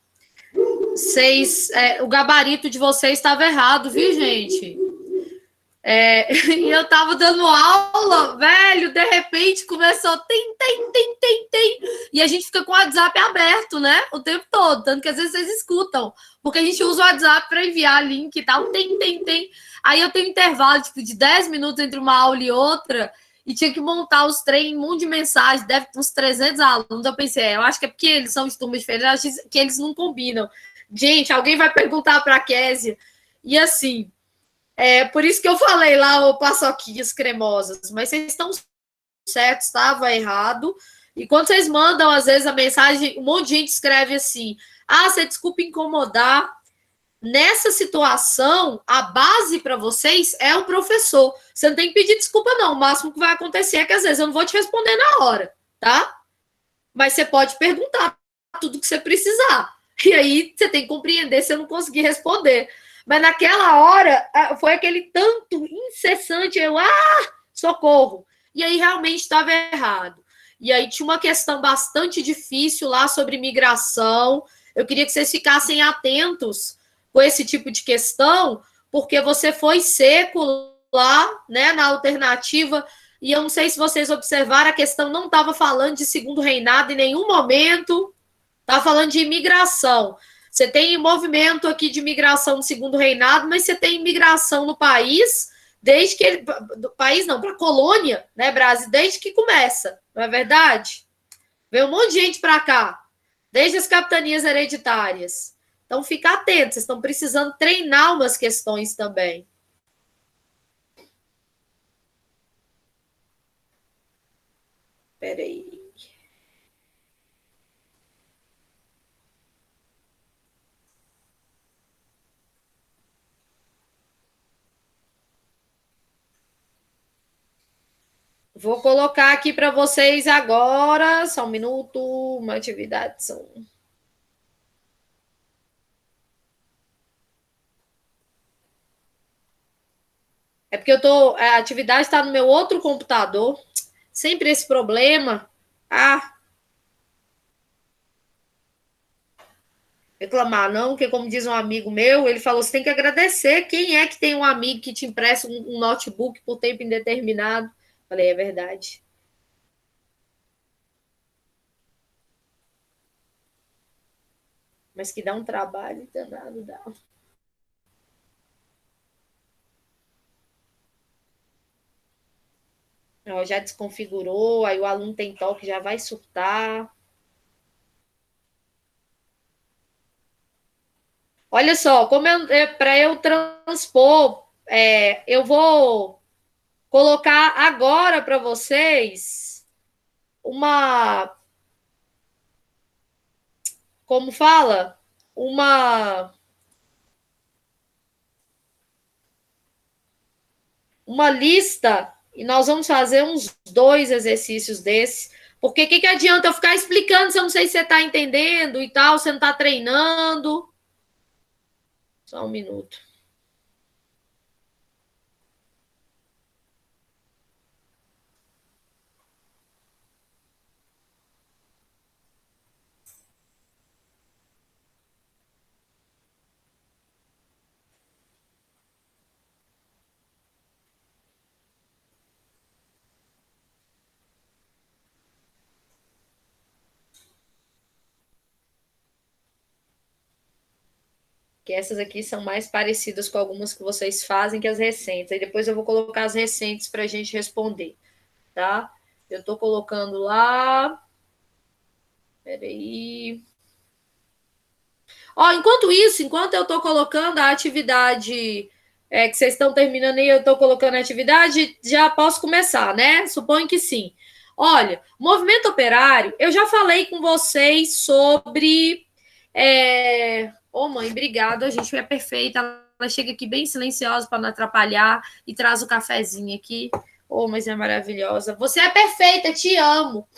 o gabarito de vocês estava errado, viu, gente? E eu tava dando aula, velho, de repente começou tem, e a gente fica com o WhatsApp aberto, né, o tempo todo, tanto que às vezes vocês escutam, porque a gente usa o WhatsApp para enviar link e tal, tem, aí eu tenho um intervalo tipo, de 10 minutos entre uma aula e outra, e tinha que montar os treinos, um monte de mensagem, deve ter uns 300 alunos, eu pensei, eu acho que é porque eles são de turmas diferentes, eu acho que eles não combinam. Gente, alguém vai perguntar para a Kézia, e assim... por isso que eu falei lá o paçoquinhas cremosas, mas vocês estão certos, estava errado. E quando vocês mandam, às vezes, a mensagem, um monte de gente escreve assim: você desculpa incomodar. Nessa situação, a base para vocês é o professor. Você não tem que pedir desculpa, não. O máximo que vai acontecer é que, às vezes, eu não vou te responder na hora, tá? Mas você pode perguntar tudo que você precisar. E aí, você tem que compreender se eu não conseguir responder. Mas naquela hora, foi aquele tanto incessante, socorro. E aí realmente estava errado. E aí tinha uma questão bastante difícil lá sobre migração. Eu queria que vocês ficassem atentos com esse tipo de questão, porque você foi seco lá, né, na alternativa, e eu não sei se vocês observaram, a questão não estava falando de segundo reinado em nenhum momento, estava falando de imigração. Você tem movimento aqui de migração no segundo reinado, mas você tem imigração no país, desde que ele... Do país não, para a colônia, né, Brasil, desde que começa, não é verdade? Vem um monte de gente para cá, desde as capitanias hereditárias. Então, fica atento, vocês estão precisando treinar umas questões também. Espera aí. Vou colocar aqui para vocês agora, só um minuto, uma atividade são... É porque a atividade está no meu outro computador, sempre esse problema. Reclamar não, porque como diz um amigo meu, ele falou, você tem que agradecer quem é que tem um amigo que te empresta um notebook por tempo indeterminado. Falei, é verdade. Mas que dá um trabalho danado, dá. Já desconfigurou, aí o aluno tem toque, já vai surtar. Olha só, para eu transpor, eu vou colocar agora para vocês como fala? Uma lista, e nós vamos fazer uns 2 exercícios desses, porque o que adianta eu ficar explicando se eu não sei se você está entendendo e tal, você não está treinando? Só um minuto. Que essas aqui são mais parecidas com algumas que vocês fazem que as recentes. Aí depois eu vou colocar as recentes para a gente responder, tá? Eu estou colocando lá. Peraí. Enquanto isso, enquanto eu estou colocando a atividade que vocês estão terminando aí, eu estou colocando a atividade, já posso começar, né? Suponho que sim. Olha, movimento operário, eu já falei com vocês sobre Ô, mãe, obrigada. A gente é perfeita. Ela chega aqui bem silenciosa para não atrapalhar e traz o cafezinho aqui. Ô, mas é maravilhosa. Você é perfeita, te amo.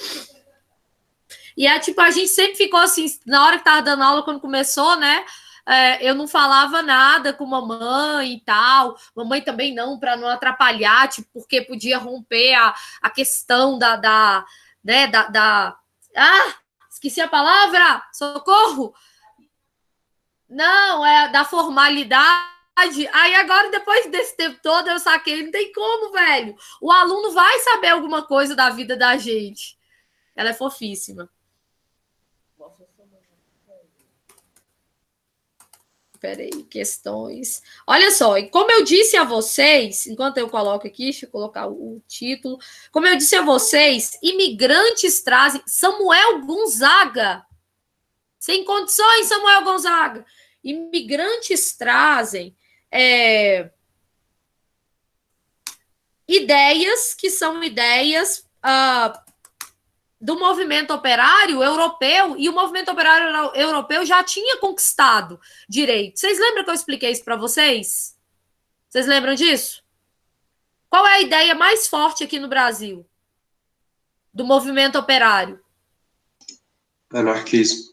E é tipo, a gente sempre ficou assim, na hora que tava dando aula, quando começou, né? Eu não falava nada com mamãe e tal. Mamãe também não, para não atrapalhar, tipo, porque podia romper a questão né, Ah, esqueci a palavra! Socorro! Não, é da formalidade. Aí agora, depois desse tempo todo, eu saquei, não tem como, velho. O aluno vai saber alguma coisa da vida da gente. Ela é fofíssima. Peraí, questões. Olha só, e como eu disse a vocês, enquanto eu coloco aqui, deixa eu colocar o título. Como eu disse a vocês, imigrantes trazem. Samuel Gonzaga. Sem condições, Samuel Gonzaga. Imigrantes trazem ideias que são ideias do movimento operário europeu, e o movimento operário europeu já tinha conquistado direitos. Vocês lembram que eu expliquei isso para vocês? Vocês lembram disso? Qual é a ideia mais forte aqui no Brasil do movimento operário? Anarquismo.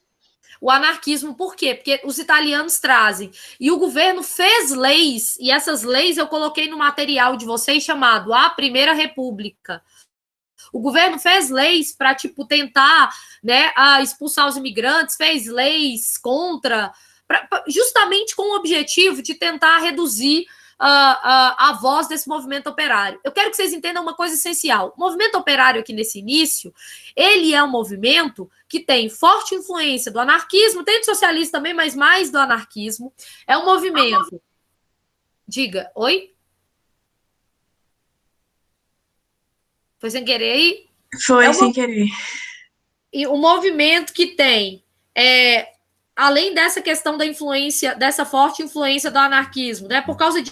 O anarquismo, por quê? Porque os italianos trazem. E o governo fez leis, e essas leis eu coloquei no material de vocês chamado A Primeira República. O governo fez leis para, tipo, tentar, né, expulsar os imigrantes, fez leis contra, justamente com o objetivo de tentar reduzir a voz desse movimento operário. Eu quero que vocês entendam uma coisa essencial. O movimento operário aqui nesse início, ele é um movimento que tem forte influência do anarquismo, tem do socialismo também, mas mais do anarquismo. É um movimento... Diga, oi? Foi sem querer aí? Foi sem querer. E o movimento que tem, além dessa questão da influência, dessa forte influência do anarquismo, né? Por causa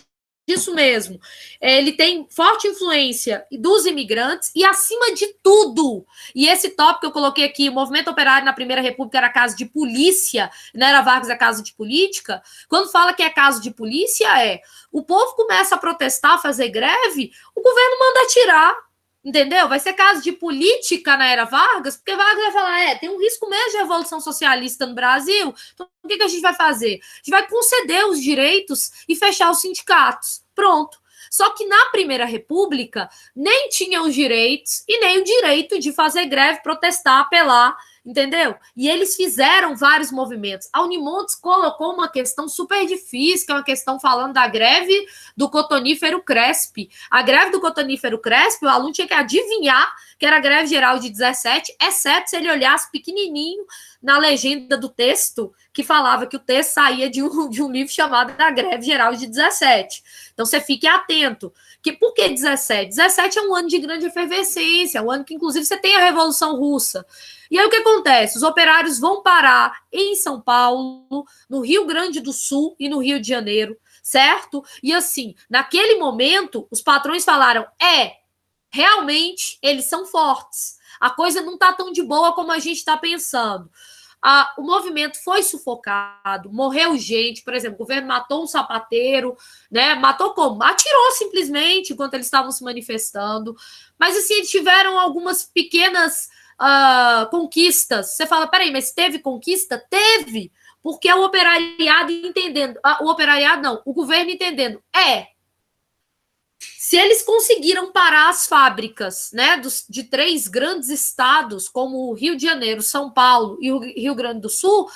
disso mesmo, ele tem forte influência dos imigrantes e, acima de tudo, e esse tópico que eu coloquei aqui, o movimento operário na Primeira República era caso de polícia, não era Vargas, é caso de política. Quando fala que é caso de polícia, o povo começa a protestar, fazer greve, o governo manda atirar. Entendeu? Vai ser caso de política na era Vargas, porque Vargas vai falar, tem um risco mesmo de revolução socialista no Brasil, então o que a gente vai fazer? A gente vai conceder os direitos e fechar os sindicatos. Pronto. Só que na Primeira República nem tinham os direitos e nem o direito de fazer greve, protestar, apelar, entendeu? E eles fizeram vários movimentos. A Unimontes colocou uma questão super difícil, que é uma questão falando da greve do cotonífero Cresp. A greve do cotonífero Cresp, o aluno tinha que adivinhar que era a greve geral de 17, exceto se ele olhasse pequenininho na legenda do texto, que falava que o texto saía de um livro chamado Da Greve Geral de 17. Então, você fique atento. Por que 17? 17 é um ano de grande efervescência, um ano que, inclusive, você tem a Revolução Russa. E aí, o que acontece? Os operários vão parar em São Paulo, no Rio Grande do Sul e no Rio de Janeiro, certo? E, assim, naquele momento, os patrões falaram, realmente, eles são fortes. A coisa não está tão de boa como a gente está pensando. O movimento foi sufocado, morreu gente, por exemplo, o governo matou um sapateiro, né? Matou como? Atirou simplesmente enquanto eles estavam se manifestando. Mas, assim, eles tiveram algumas pequenas conquistas. Você fala, peraí, mas teve conquista? Teve, porque o operariado entendendo, o operariado não, o governo entendendo, se eles conseguiram parar as fábricas, né, de 3 grandes estados, como o Rio de Janeiro, São Paulo e o Rio Grande do Sul,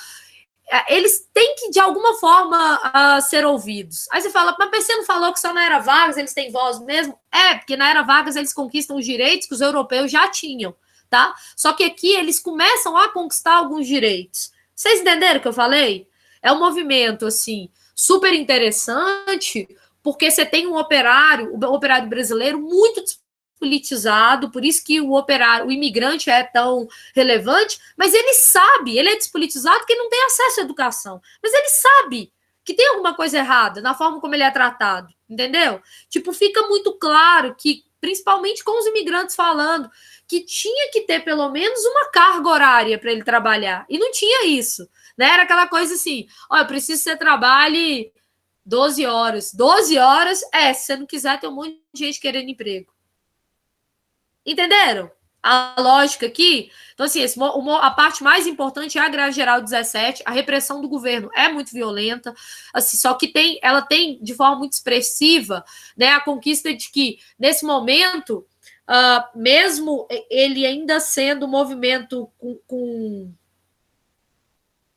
eles têm que, de alguma forma, ser ouvidos. Aí você fala, mas você não falou que só na Era Vargas eles têm voz mesmo? Porque na Era Vargas eles conquistam os direitos que os europeus já tinham, tá? Só que aqui eles começam a conquistar alguns direitos. Vocês entenderam o que eu falei? É um movimento, assim, super interessante, porque você tem o operário brasileiro muito despolitizado, por isso que o imigrante é tão relevante, mas ele sabe, ele é despolitizado porque ele não tem acesso à educação, mas ele sabe que tem alguma coisa errada na forma como ele é tratado, entendeu? Tipo, fica muito claro que, principalmente com os imigrantes falando, que tinha que ter pelo menos uma carga horária para ele trabalhar, e não tinha isso, né? Era aquela coisa assim, eu preciso que você trabalhe 12 horas. 12 horas, se você não quiser, tem um monte de gente querendo emprego. Entenderam a lógica aqui? Então, assim, a parte mais importante é a Greve Geral 17. A repressão do governo é muito violenta, assim, só que ela tem, de forma muito expressiva, né, a conquista de que, nesse momento, mesmo ele ainda sendo um movimento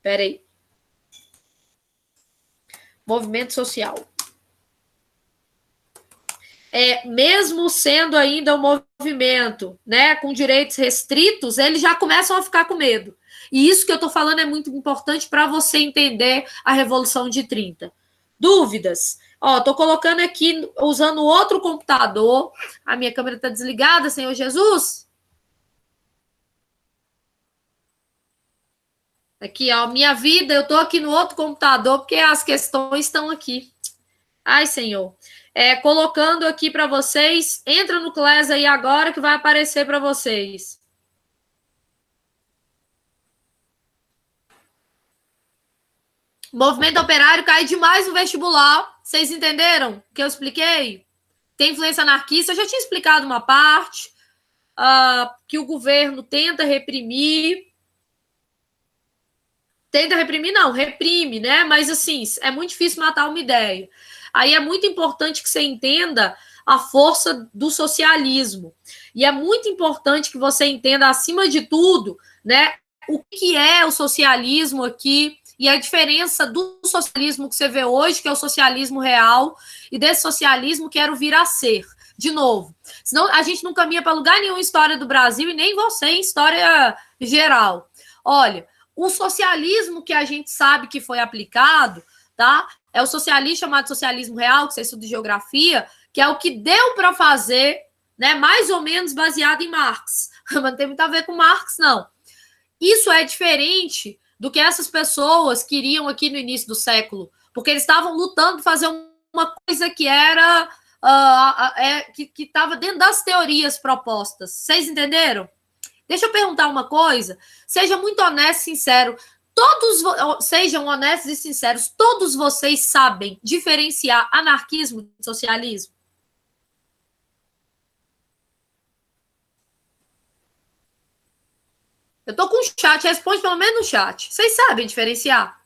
Peraí. Movimento social. Mesmo sendo ainda um movimento, né, com direitos restritos, eles já começam a ficar com medo. E isso que eu estou falando é muito importante para você entender a Revolução de 30. Dúvidas? Estou colocando aqui, usando outro computador. A minha câmera está desligada, Senhor Jesus? Aqui, minha vida, eu estou aqui no outro computador, porque as questões estão aqui. Ai, Senhor. Colocando aqui para vocês, entra no Class aí agora que vai aparecer para vocês. Movimento operário cai demais no vestibular. Vocês entenderam o que eu expliquei? Tem influência anarquista. Eu já tinha explicado uma parte que o governo tenta reprimir. Tenta reprimir, não, reprime, né? Mas, assim, é muito difícil matar uma ideia. Aí é muito importante que você entenda a força do socialismo. E é muito importante que você entenda, acima de tudo, né, o que é o socialismo aqui e a diferença do socialismo que você vê hoje, que é o socialismo real, e desse socialismo que era o vir a ser. De novo, senão a gente não caminha para lugar nenhum em história do Brasil e nem você em história geral. Olha, o socialismo que a gente sabe que foi aplicado, tá? É o socialismo chamado socialismo real, que você estuda de geografia, que é o que deu para fazer, né, mais ou menos baseado em Marx. Mas não tem muito a ver com Marx, não. Isso é diferente do que essas pessoas queriam aqui no início do século, porque eles estavam lutando para fazer uma coisa que era que estava dentro das teorias propostas. Vocês entenderam? Deixa eu perguntar uma coisa. Seja muito honesto e sincero. Sejam honestos e sinceros. Todos vocês sabem diferenciar anarquismo de socialismo? Eu tô com o chat. Responde pelo menos no chat. Vocês sabem diferenciar?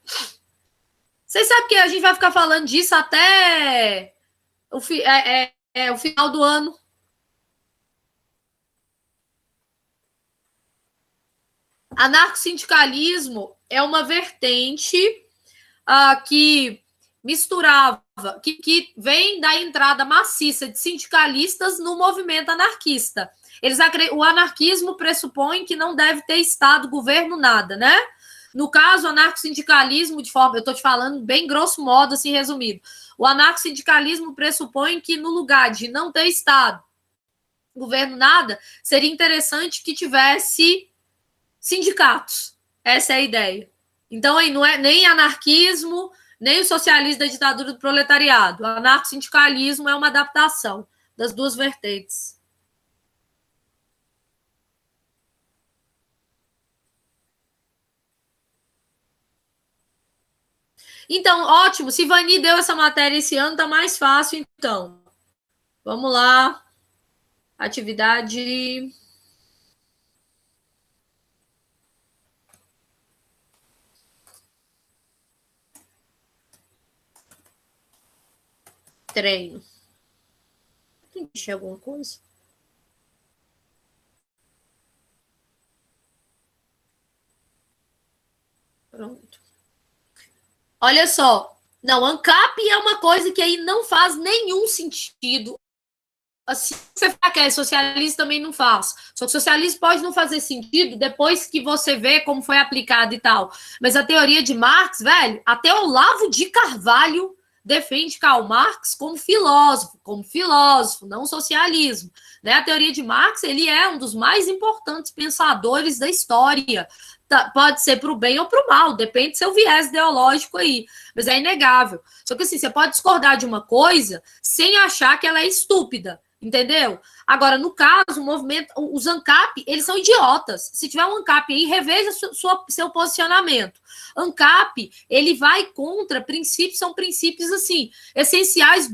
Vocês sabem que a gente vai ficar falando disso até o final do ano. Anarcossindicalismo é uma vertente que misturava, que vem da entrada maciça de sindicalistas no movimento anarquista. O anarquismo pressupõe que não deve ter Estado, governo, nada, né? No caso, o anarcossindicalismo, eu estou te falando bem grosso modo, assim, resumido. O anarcossindicalismo pressupõe que no lugar de não ter Estado, governo, nada, seria interessante que tivesse sindicatos. Essa é a ideia. Então, aí não é nem anarquismo, nem o socialismo da ditadura do proletariado. O anarcossindicalismo é uma adaptação das duas vertentes. Então, ótimo. Se Vani deu essa matéria esse ano, tá mais fácil, então. Vamos lá. Atividade... treino. Tem que encher alguma coisa? Pronto. Olha só. Não, ANCAP é uma coisa que aí não faz nenhum sentido. Assim, você fala que é socialista, também não faz. Só que socialismo pode não fazer sentido depois que você vê como foi aplicado e tal. Mas a teoria de Marx, velho, até Olavo de Carvalho defende Karl Marx como filósofo, não socialismo. Né? A teoria de Marx, ele é um dos mais importantes pensadores da história. Pode ser para o bem ou para o mal, depende do seu viés ideológico aí, mas é inegável. Só que assim, você pode discordar de uma coisa sem achar que ela é estúpida, Entendeu? Agora, no caso, o movimento, os ANCAP, eles são idiotas. Se tiver um ANCAP aí, reveja seu posicionamento. ANCAP, ele vai contra princípios, são princípios, assim, essenciais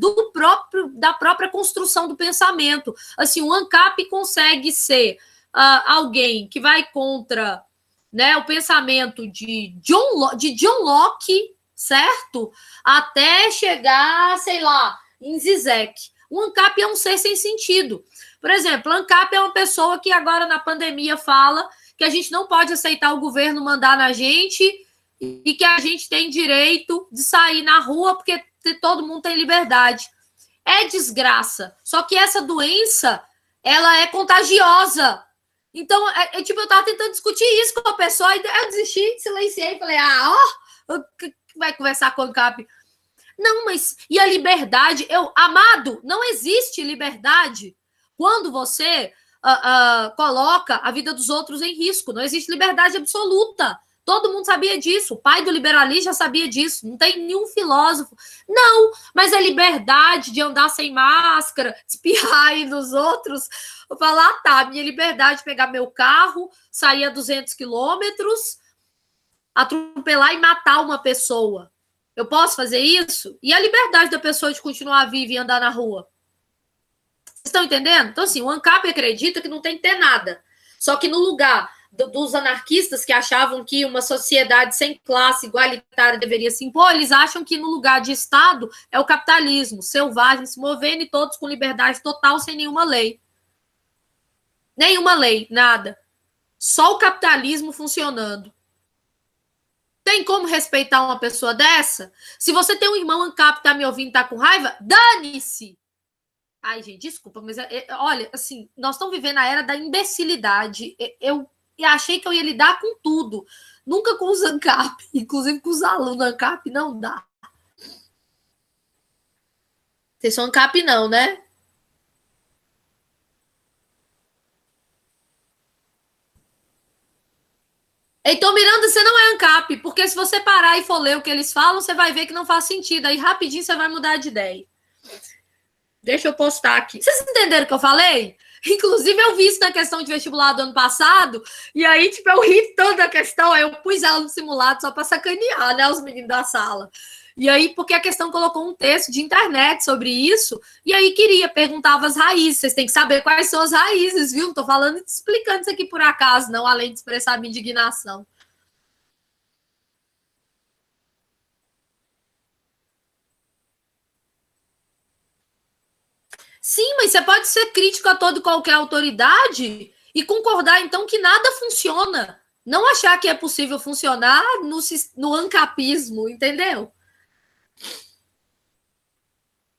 da própria construção do pensamento. Assim, o ANCAP consegue ser alguém que vai contra, né, o pensamento de John Locke, certo? Até chegar, sei lá, em Zizek. O ANCAP é um ser sem sentido. Por exemplo, o ANCAP é uma pessoa que agora na pandemia fala que a gente não pode aceitar o governo mandar na gente e que a gente tem direito de sair na rua porque todo mundo tem liberdade. É desgraça. Só que essa doença, ela é contagiosa. Então, tipo, eu tava tentando discutir isso com a pessoa e eu desisti, silenciei e falei, vai conversar com o ANCAP. Não, mas e a liberdade? Amado, não existe liberdade quando você coloca a vida dos outros em risco. Não existe liberdade absoluta. Todo mundo sabia disso. O pai do liberalismo já sabia disso. Não tem nenhum filósofo. Não, mas a liberdade de andar sem máscara, espirrar aí nos outros. Eu falar, tá, minha liberdade de pegar meu carro, sair a 200 quilômetros, atropelar e matar uma pessoa. Eu posso fazer isso? E a liberdade da pessoa de continuar viva e andar na rua? Vocês estão entendendo? Então, assim, o ANCAP acredita que não tem que ter nada. Só que no lugar dos anarquistas que achavam que uma sociedade sem classe igualitária deveria se impor, eles acham que no lugar de Estado é o capitalismo, selvagem, se movendo e todos com liberdade total, sem nenhuma lei. Nenhuma lei, nada. Só o capitalismo funcionando. Tem como respeitar uma pessoa dessa? Se você tem um irmão ANCAP que tá me ouvindo e tá com raiva, dane-se! Ai, gente, desculpa, mas olha, assim, nós estamos vivendo a era da imbecilidade. Eu achei que eu ia lidar com tudo. Nunca com os ANCAP, inclusive com os alunos ANCAP, não dá. Vocês são ANCAP não, né? Heitor Miranda, você não é ANCAP, porque se você parar e for ler o que eles falam, você vai ver que não faz sentido. Aí rapidinho você vai mudar de ideia. Deixa eu postar aqui. Vocês entenderam o que eu falei? Inclusive, eu vi isso na questão de vestibular do ano passado, e aí, tipo, eu ri toda a questão, aí eu pus ela no simulado só para sacanear, né, os meninos da sala. E aí, porque a questão colocou um texto de internet sobre isso, e aí perguntava as raízes. Vocês têm que saber quais são as raízes, viu? Não tô falando, explicando isso aqui por acaso, não, além de expressar minha indignação. Sim, mas você pode ser crítico a toda e qualquer autoridade e concordar, então, que nada funciona. Não achar que é possível funcionar no ancapismo, entendeu?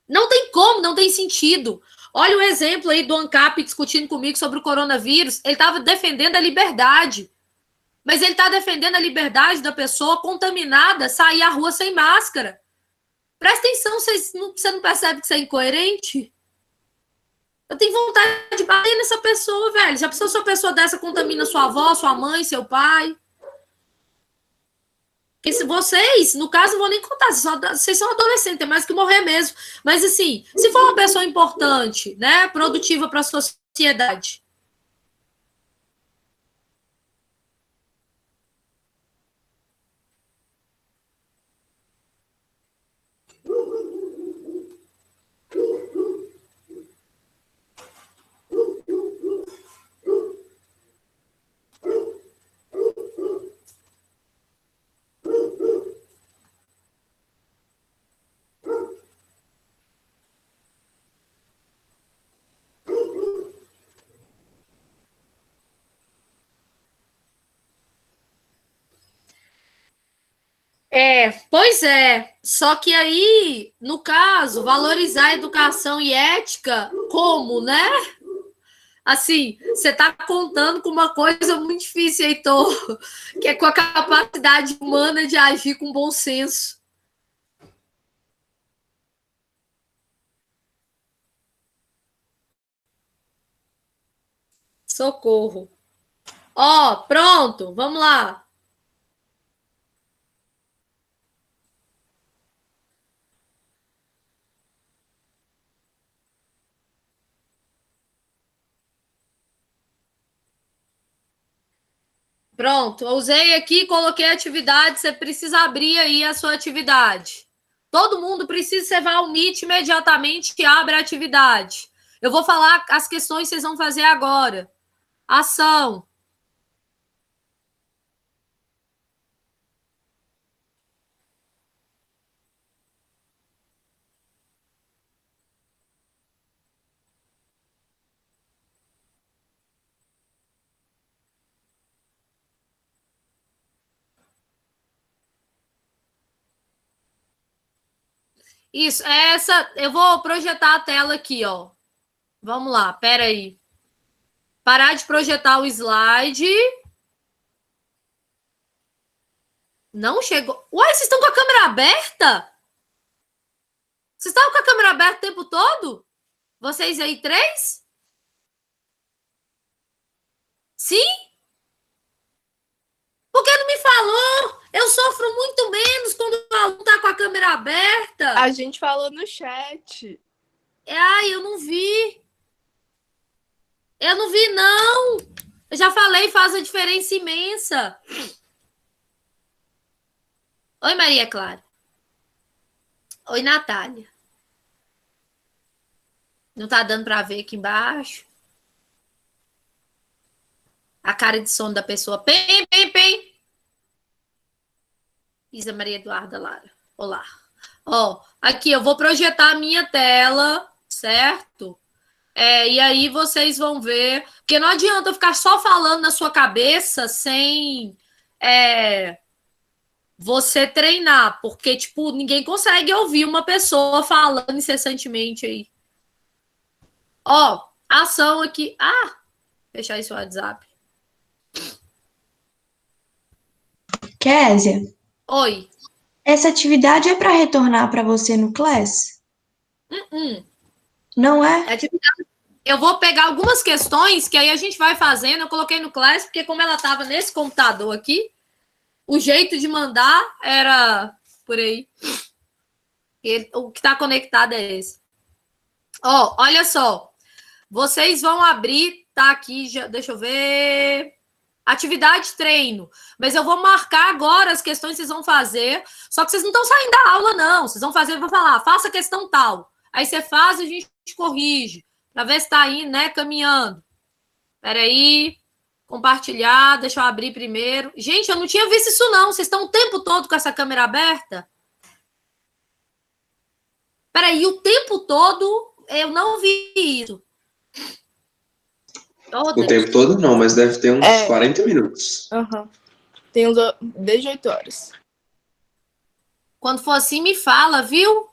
Não tem como, não tem sentido. Olha o exemplo aí do ANCAP discutindo comigo sobre o coronavírus. Ele estava defendendo a liberdade. Mas ele está defendendo a liberdade da pessoa contaminada sair à rua sem máscara. Presta atenção, você não percebe que você é incoerente? Eu tenho vontade de bater nessa pessoa, velho. Já pensou se uma pessoa dessa contamina sua avó, sua mãe, seu pai? Porque se vocês, no caso, não vou nem contar, vocês são adolescentes, tem mais que morrer mesmo. Mas, assim, se for uma pessoa importante, né, produtiva para a sociedade. Pois é. Só que aí, no caso, valorizar a educação e ética, como, né? Assim, você está contando com uma coisa muito difícil, Heitor, que é com a capacidade humana de agir com bom senso. Socorro. Ó, pronto, vamos lá. Pronto, eu usei aqui, coloquei atividade, você precisa abrir aí a sua atividade. Todo mundo precisa, você vai ao Meet imediatamente que abre a atividade. Eu vou falar as questões que vocês vão fazer agora. Ação. Isso, essa. Eu vou projetar a tela aqui, ó. Vamos lá, pera aí. Parar de projetar o slide. Não chegou. Uai, vocês estão com a câmera aberta? Vocês estavam com a câmera aberta o tempo todo? Vocês aí, 3? Sim? Por que não me falou? Eu sofro muito menos quando o aluno tá com a câmera aberta. A gente falou no chat. Ai, eu não vi. Eu não vi, não. Eu já falei, faz uma diferença imensa. Oi, Maria Clara. Oi, Natália. Não tá dando para ver aqui embaixo. A cara de sono da pessoa. Pem, pem, pem. Isa Maria Eduarda Lara. Olá. Ó, aqui eu vou projetar a minha tela, certo? E aí vocês vão ver. Porque não adianta eu ficar só falando na sua cabeça sem você treinar. Porque, tipo, ninguém consegue ouvir uma pessoa falando incessantemente aí. Ó, ação aqui. Fechar esse WhatsApp. Késia, Oi. essa atividade é para retornar para você no Class? Não é? Eu vou pegar algumas questões que aí a gente vai fazendo. Eu coloquei no Class, porque como ela estava nesse computador aqui, o jeito de mandar era por aí. O que está conectado é esse. Ó, olha só. Vocês vão abrir, tá aqui, já, deixa eu ver. Atividade treino. Mas eu vou marcar agora as questões que vocês vão fazer. Só que vocês não estão saindo da aula, não. Vocês vão fazer, eu vou falar, faça a questão tal. Aí você faz e a gente corrige. Para ver se está aí, né, caminhando. Espera aí. Compartilhar, deixa eu abrir primeiro. Gente, eu não tinha visto isso, não. Vocês estão o tempo todo com essa câmera aberta? Espera aí, o tempo todo eu não vi isso. O tempo todo não, mas deve ter uns 40 minutos. Tem uns 18 horas. Quando for assim, me fala, viu?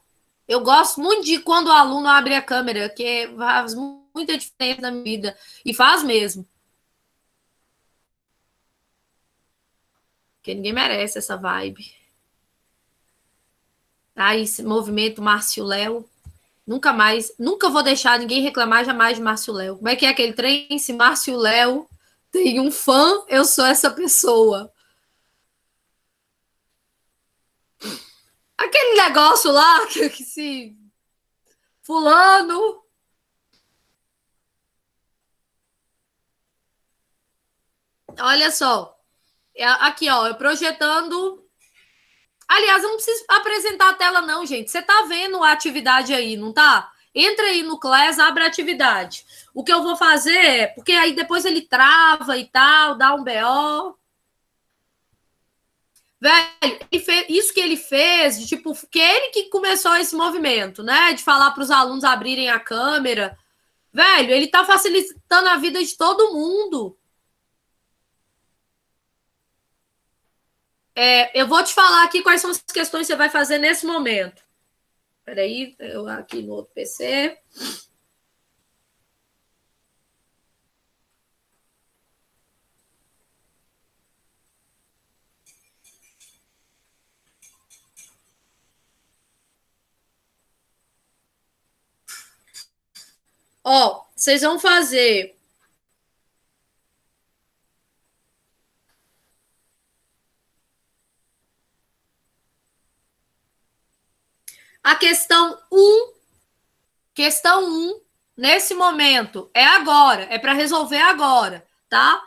Eu gosto muito de quando o aluno abre a câmera, que faz muita diferença na minha vida. E faz mesmo. Porque ninguém merece essa vibe. Esse movimento Márcio Léo. Nunca vou deixar ninguém reclamar jamais de Márcio Léo. Como é que é aquele trem? Se Márcio Léo tem um fã, eu sou essa pessoa. Aquele negócio lá que se... Fulano... Olha só. Aqui, ó, eu projetando... Aliás, eu não preciso apresentar a tela, não, gente. Você tá vendo a atividade aí, não tá? Entra aí no Class, abre a atividade. O que eu vou fazer é... Porque aí depois ele trava e tal, dá um BO. Velho, isso que ele fez, de tipo, que ele que começou esse movimento, né? De falar para os alunos abrirem a câmera. Velho, ele tá facilitando a vida de todo mundo. Eu vou te falar aqui quais são as questões que você vai fazer nesse momento. Peraí, eu aqui no outro PC. Ó, vocês vão fazer... A questão 1, nesse momento, é agora, é para resolver agora, tá?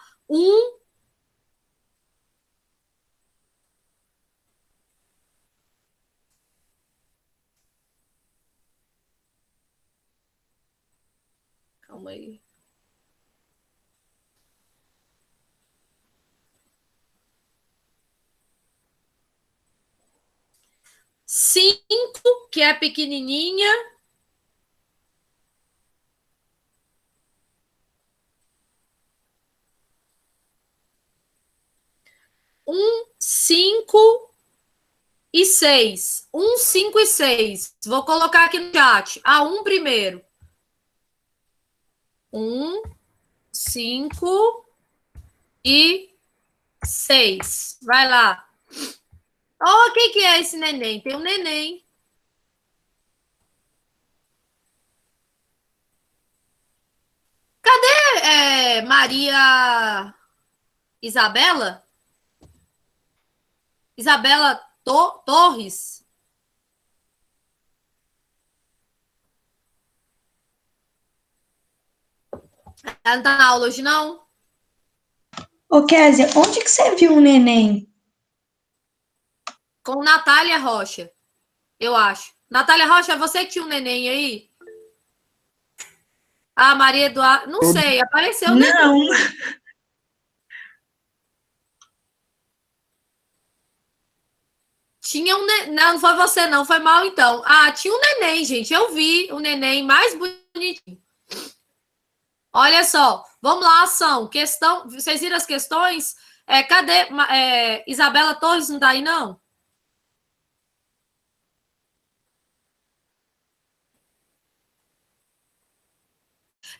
Calma aí. Cinco, que é pequenininha. Cinco e 6. 5 e 6. Vou colocar aqui no chat. Primeiro. 5 e 6. Vai lá. O que é esse neném? Tem um neném. Cadê Maria Isabela? Isabela Torres? Ela não tá na aula hoje, não? Ô, Kézia, onde que você viu um neném? Com Natália Rocha, eu acho. Natália Rocha, é você que tinha um neném aí? Maria Eduarda, não sei, apareceu o neném. Não. Tinha um neném. Não, não foi você, não. Foi mal, então. Tinha um neném, gente. Eu vi o neném mais bonitinho. Olha só. Vamos lá, ação. Questão. Vocês viram as questões? Cadê? Isabela Torres não tá aí, não?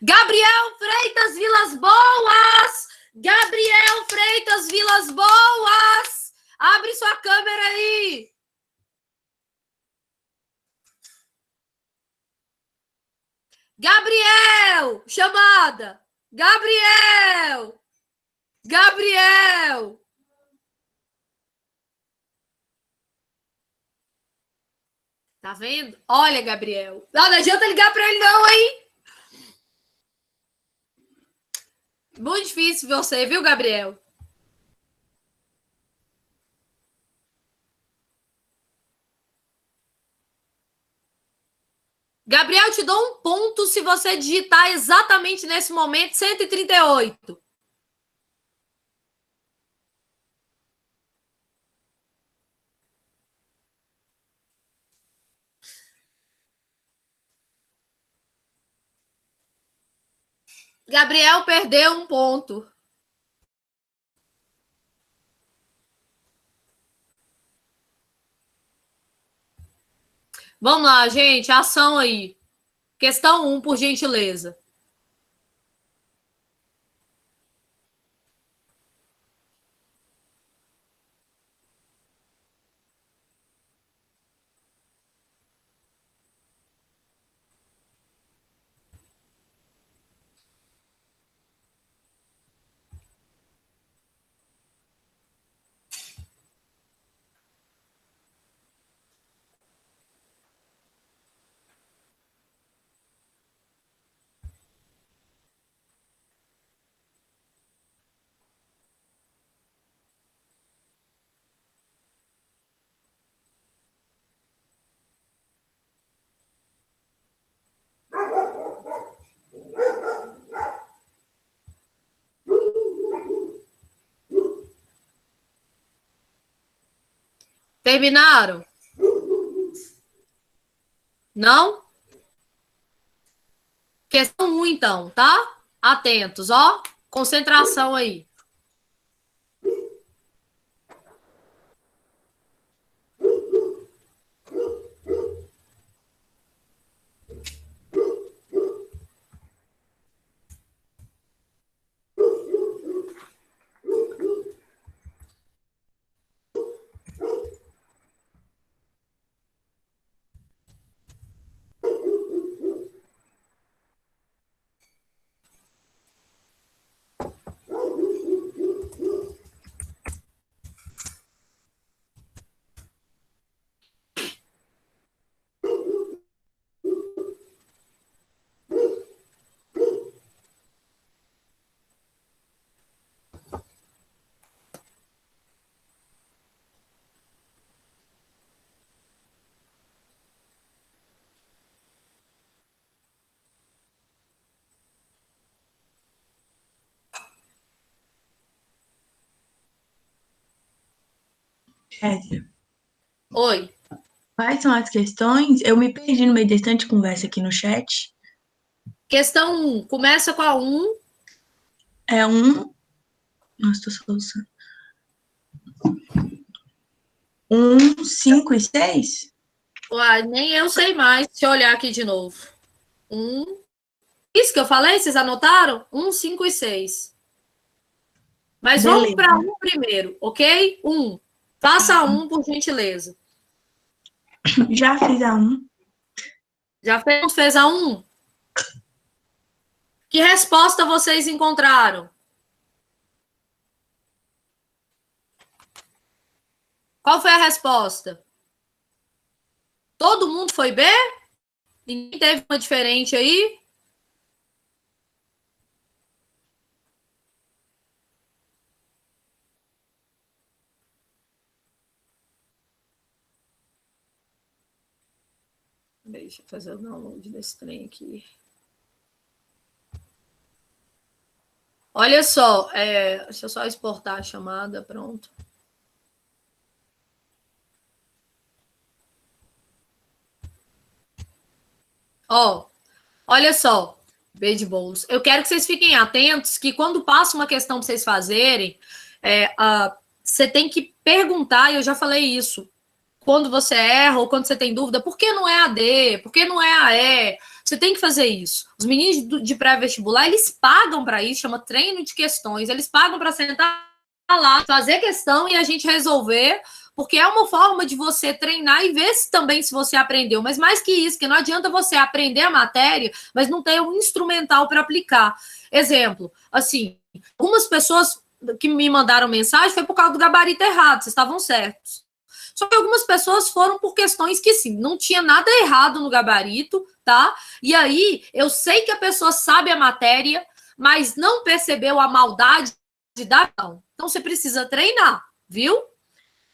Gabriel Freitas Vilas Boas! Gabriel Freitas Vilas Boas! Abre sua câmera aí! Gabriel! Chamada! Gabriel! Gabriel! Tá vendo? Olha, Gabriel. Não adianta ligar pra ele, não, hein? Muito difícil você, viu, Gabriel? Gabriel, te dou um ponto se você digitar exatamente nesse momento 138. Gabriel perdeu um ponto. Vamos lá, gente. Ação aí. Questão 1, por gentileza. Terminaram? Não? Questão 1, então, tá? Atentos, ó. Concentração aí. Kézia, Oi. quais são as questões? Eu me perdi no meio desse tanto de conversa aqui no chat. Questão 1. Começa com a 1. É um. Nossa, tô solucionando. 5 e 6? Uai, nem eu sei mais. Deixa eu olhar aqui de novo. 1. Isso que eu falei, vocês anotaram? 1, 5 e 6. Mas vamos Beleza. para 1 primeiro, ok? 1. Faça 1, por gentileza. Já fiz a 1. Já fez a 1? Que resposta vocês encontraram? Qual foi a resposta? Todo mundo foi B? Ninguém teve uma diferente aí? Deixa eu fazer o download desse trem aqui. Olha só, deixa eu só exportar a chamada, pronto. Ó, olha só, B de bolos. Eu quero que vocês fiquem atentos que quando passa uma questão para vocês fazerem, você tem que perguntar, e eu já falei isso, quando você erra ou quando você tem dúvida, por que não é a D? Por que não é a E? Você tem que fazer isso. Os meninos de pré-vestibular, eles pagam para isso, chama treino de questões. Eles pagam para sentar lá, fazer questão e a gente resolver, porque é uma forma de você treinar e ver se também se você aprendeu. Mas mais que isso, que não adianta você aprender a matéria, mas não ter um instrumental para aplicar. Exemplo, assim, algumas pessoas que me mandaram mensagem foi por causa do gabarito errado, vocês estavam certos. Só que algumas pessoas foram por questões que, sim, não tinha nada errado no gabarito, tá? E aí, eu sei que a pessoa sabe a matéria, mas não percebeu a maldade de dar não. Então, você precisa treinar, viu?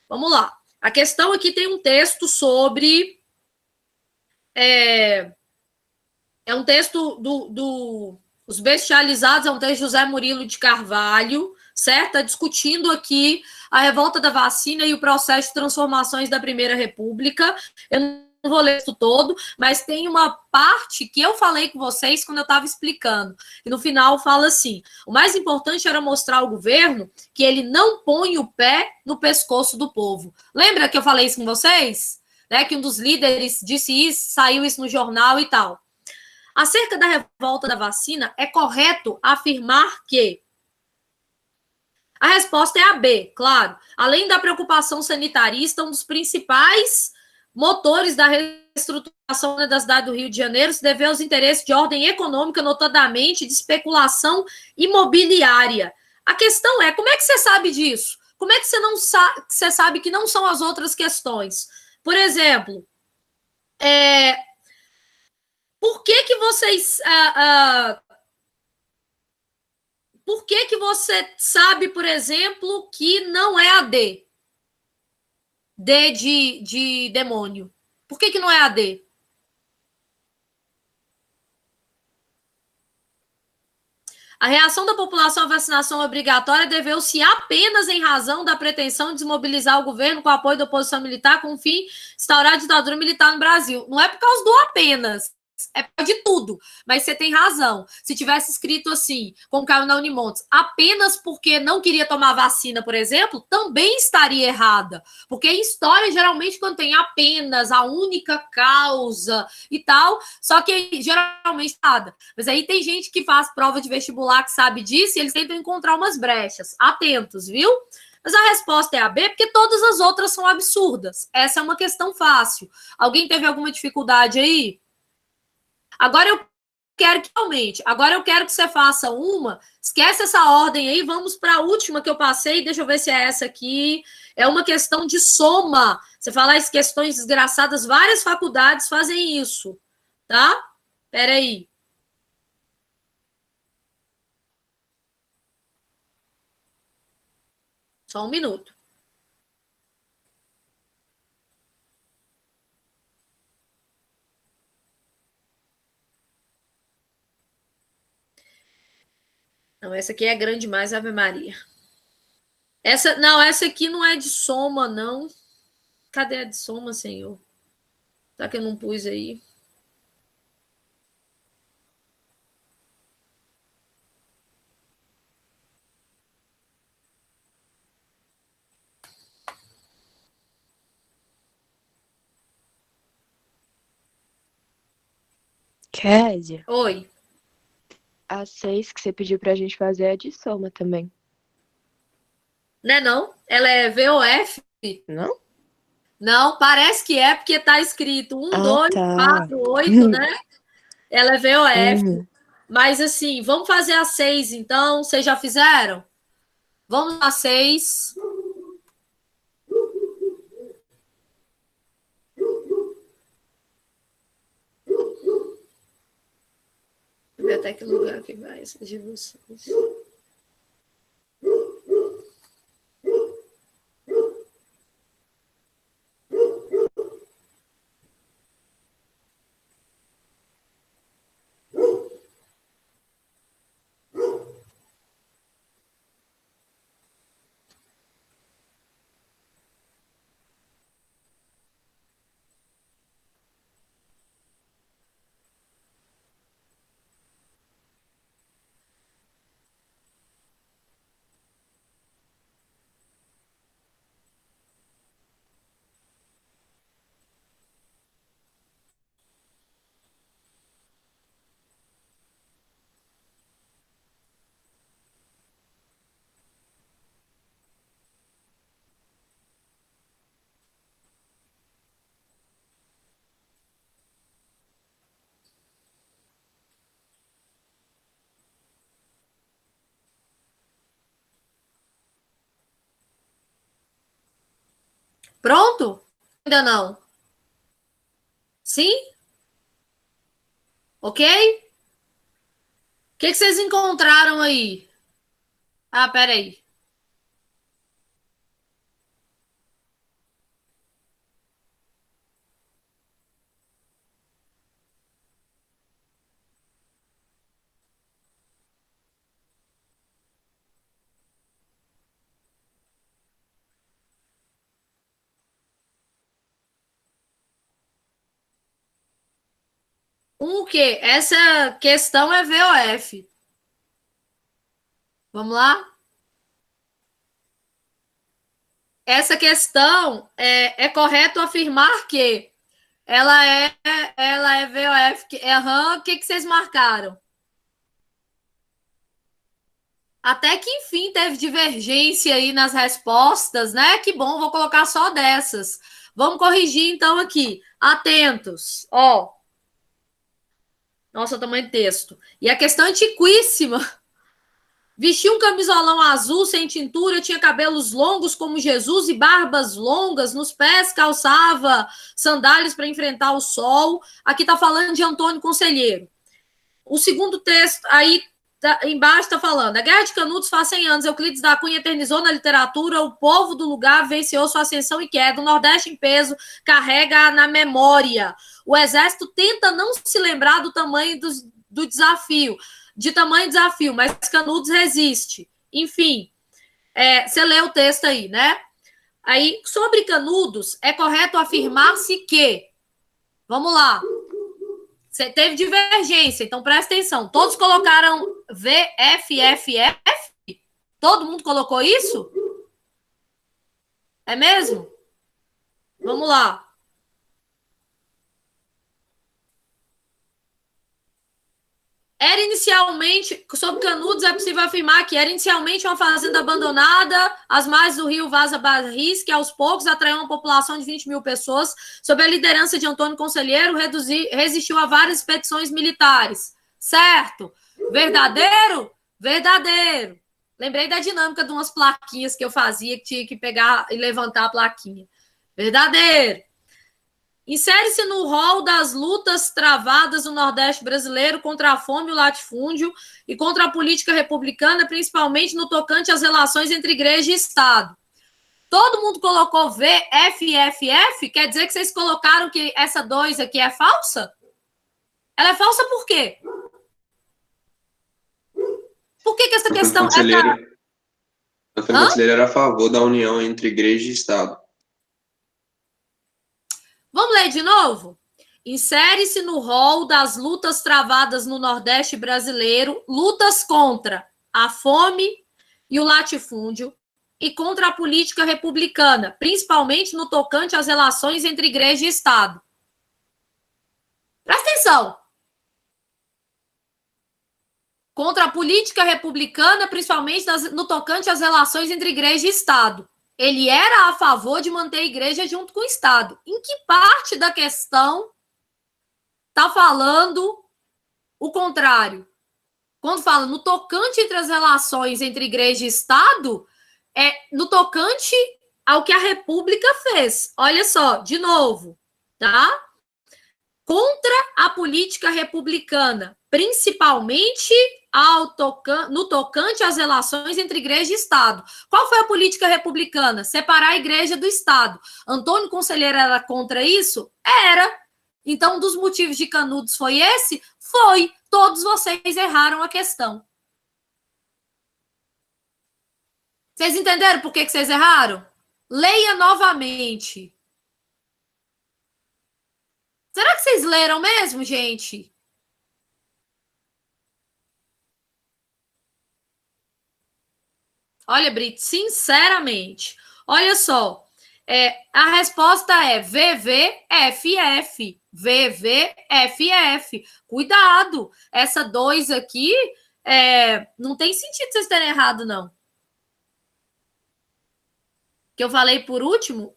Vamos lá. A questão aqui tem um texto sobre... É um texto Os Bestializados, é um texto de José Murilo de Carvalho, certo? Está discutindo aqui a revolta da vacina e o processo de transformações da Primeira República. Eu não vou ler isso todo, mas tem uma parte que eu falei com vocês quando eu estava explicando. E no final fala assim: o mais importante era mostrar ao governo que ele não põe o pé no pescoço do povo. Lembra que eu falei isso com vocês? Né? Que um dos líderes disse isso, saiu isso no jornal e tal. Acerca da revolta da vacina, é correto afirmar que a resposta é a B, claro. Além da preocupação sanitarista, um dos principais motores da reestruturação da cidade do Rio de Janeiro se deve aos interesses de ordem econômica, notadamente de especulação imobiliária. A questão é, como é que você sabe disso? Como é que você sabe que não são as outras questões? Por exemplo, por que vocês... por que você sabe, por exemplo, que não é a D? D de demônio. Por que não é a D? A reação da população à vacinação obrigatória deveu-se apenas em razão da pretensão de desmobilizar o governo com o apoio da oposição militar com o fim de instaurar a ditadura militar no Brasil. Não é por causa do apenas. É de tudo, mas você tem razão. Se tivesse escrito assim, como caiu na Unimontes, apenas porque não queria tomar vacina, por exemplo, também estaria errada. Porque em história, geralmente, quando tem apenas a única causa e tal, só que geralmente nada. Mas aí tem gente que faz prova de vestibular que sabe disso e eles tentam encontrar umas brechas. Atentos, viu? Mas a resposta é a B, porque todas as outras são absurdas. Essa é uma questão fácil. Alguém teve alguma dificuldade aí? Agora eu quero que aumente. Agora eu quero que você faça uma. Esquece essa ordem aí. Vamos para a última que eu passei. Deixa eu ver se é essa aqui. É uma questão de soma. Você fala as questões desgraçadas. Várias faculdades fazem isso. Tá? Espera aí. Só um minuto. Não, essa aqui é grande demais, Ave Maria. Essa aqui não é de soma, não. Cadê a de soma, senhor? Tá que eu não pus aí? Kézia, Oi. a 6 que você pediu pra gente fazer é de soma também. Né, não? Ela é VOF? Não? Não, parece que é, porque tá escrito 1, Ah, 2, tá. 4, 8, né? Ela é VOF. Uhum. Mas, assim, vamos fazer a 6, então. Vocês já fizeram? Vamos a 6. Deixa eu ver até que lugar que vai essa de vocês. Pronto? Ainda não. Sim? Ok? O que vocês encontraram aí? Ah, peraí. O quê? Essa questão é VOF. Vamos lá? Essa questão é correto afirmar que ela é VOF. Aham, o que vocês marcaram? Até que enfim teve divergência aí nas respostas, né? Que bom, vou colocar só dessas. Vamos corrigir então aqui. Atentos. Ó. Nossa, tamanho de texto. E a questão antiquíssima. Vestia um camisolão azul sem tintura, tinha cabelos longos como Jesus e barbas longas, nos pés calçava sandálias para enfrentar o sol. Aqui está falando de Antônio Conselheiro. O segundo texto, aí embaixo está falando: a Guerra de Canudos faz 100 anos, Euclides da Cunha eternizou na literatura, o povo do lugar venceu sua ascensão e queda, o Nordeste em peso carrega na memória. O exército tenta não se lembrar do tamanho do desafio, mas Canudos resiste. Enfim, você lê o texto aí, né? Aí, sobre Canudos, é correto afirmar-se que, vamos lá, você teve divergência, então presta atenção. Todos colocaram VFFF? Todo mundo colocou isso? É mesmo? Vamos lá. Era inicialmente, sobre Canudos, é possível afirmar que era inicialmente uma fazenda abandonada às margens do rio Vaza Barris, que aos poucos atraiu uma população de 20 mil pessoas. Sob a liderança de Antônio Conselheiro, resistiu a várias expedições militares. Certo? Verdadeiro? Verdadeiro. Lembrei da dinâmica de umas plaquinhas que eu fazia, que tinha que pegar e levantar a plaquinha. Verdadeiro. Insere-se no rol das lutas travadas no Nordeste brasileiro contra a fome e o latifúndio e contra a política republicana, principalmente no tocante às relações entre igreja e Estado. Todo mundo colocou VFFF? Quer dizer que vocês colocaram que essa 2 aqui é falsa? Ela é falsa por quê? Por que essa questão Antônio Conselheiro era a favor da união entre igreja e Estado. Vamos ler de novo? Insere-se no rol das lutas travadas no Nordeste brasileiro, lutas contra a fome e o latifúndio e contra a política republicana, principalmente no tocante às relações entre igreja e Estado. Presta atenção. Contra a política republicana, principalmente no tocante às relações entre igreja e Estado. Ele era a favor de manter a igreja junto com o Estado. Em que parte da questão está falando o contrário? Quando fala no tocante entre as relações entre igreja e Estado, é no tocante ao que a República fez. Olha só, de novo, tá? Contra a política republicana, principalmente no tocante às relações entre igreja e Estado. Qual foi a política republicana? Separar a igreja do Estado. Antônio Conselheiro era contra isso? Era. Então, um dos motivos de Canudos foi esse? Foi. Todos vocês erraram a questão. Vocês entenderam por que vocês erraram? Leia novamente. Será que vocês leram mesmo, gente? Olha, Brito, sinceramente. Olha só. A resposta é VVFF. VVFF. Cuidado. Essa 2 aqui não tem sentido vocês terem errado, não. Que eu falei por último,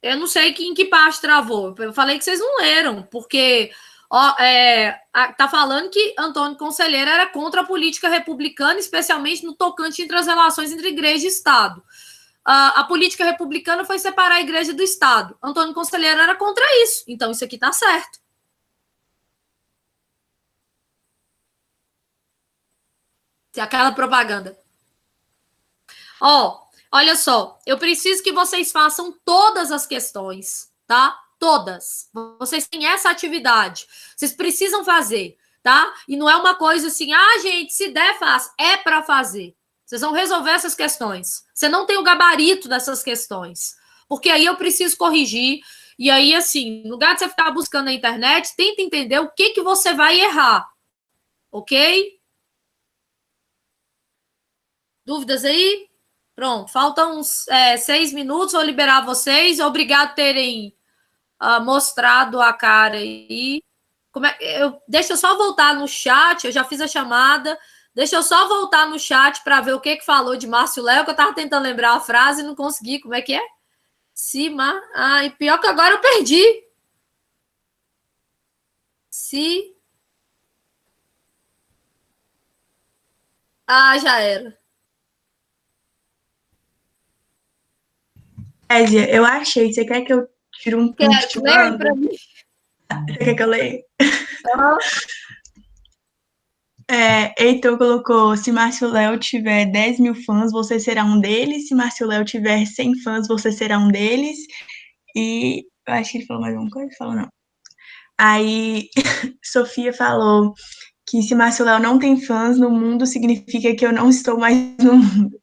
eu não sei em que parte travou. Eu falei que vocês não leram, porque tá falando que Antônio Conselheiro era contra a política republicana, especialmente no tocante entre as relações entre igreja e Estado. A política republicana foi separar a igreja do Estado. Antônio Conselheiro era contra isso. Então, isso aqui tá certo. Tem aquela propaganda. Olha só, eu preciso que vocês façam todas as questões, tá? Todas. Vocês têm essa atividade. Vocês precisam fazer, tá? E não é uma coisa assim, gente, se der, faz. É para fazer. Vocês vão resolver essas questões. Você não tem o gabarito dessas questões. Porque aí eu preciso corrigir. E aí, assim, no lugar de você ficar buscando na internet, tenta entender o que você vai errar. Ok? Dúvidas aí? Pronto, faltam uns 6 minutos, vou liberar vocês. Obrigado por terem mostrado a cara aí. Deixa eu só voltar no chat, eu já fiz a chamada. Deixa eu só voltar no chat para ver o que falou de Márcio Léo, que eu estava tentando lembrar a frase e não consegui. Como é que é? E pior que agora eu perdi. Já era. Kézia, eu achei. Você quer que eu tire um print? Quero, leia para mim. Você quer que eu leia? Heitor colocou, se Márcio Léo tiver 10 mil fãs, você será um deles. Se Márcio Léo tiver 100 fãs, você será um deles. E eu acho que ele falou mais alguma coisa? Falou não. Aí, Sofia falou que se Márcio Léo não tem fãs no mundo, significa que eu não estou mais no mundo.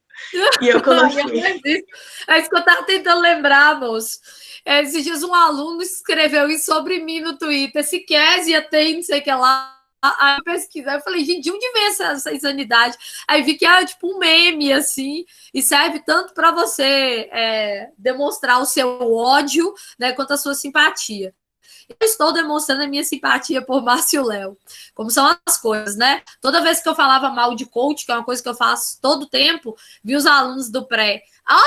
E eu coloquei. É isso que eu estava tentando lembrar, moço. Esses dias um aluno escreveu isso sobre mim no Twitter. Se Kézia tem, não sei o que lá. Aí eu pesquisei, eu falei, gente, de onde vem essa insanidade? Aí vi que é tipo um meme, assim, e serve tanto para você demonstrar o seu ódio, né, quanto a sua simpatia. Eu estou demonstrando a minha simpatia por Márcio Léo. Como são as coisas, né? Toda vez que eu falava mal de coach, que é uma coisa que eu faço todo tempo, vi os alunos do pré.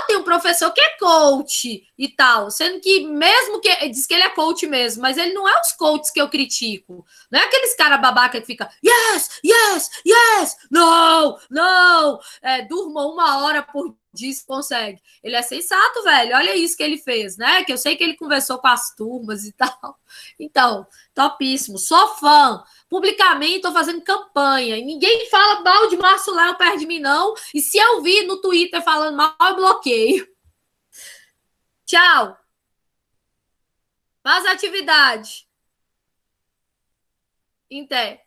Tem um professor que é coach e tal. Sendo que mesmo que... Diz que ele é coach mesmo, mas ele não é os coaches que eu critico. Não é aqueles cara babaca que fica yes, yes, yes, não, não. Durma 1 hora por dia se consegue. Ele é sensato, velho. Olha isso que ele fez, né? Que eu sei que ele conversou com as turmas e tal. Então, topíssimo. Sou fã. Publicamente, estou fazendo campanha. E ninguém fala mal de Márcio Léo perto de mim, não. E se eu vir no Twitter falando mal, eu bloqueio. Tchau. Faz atividade. Até.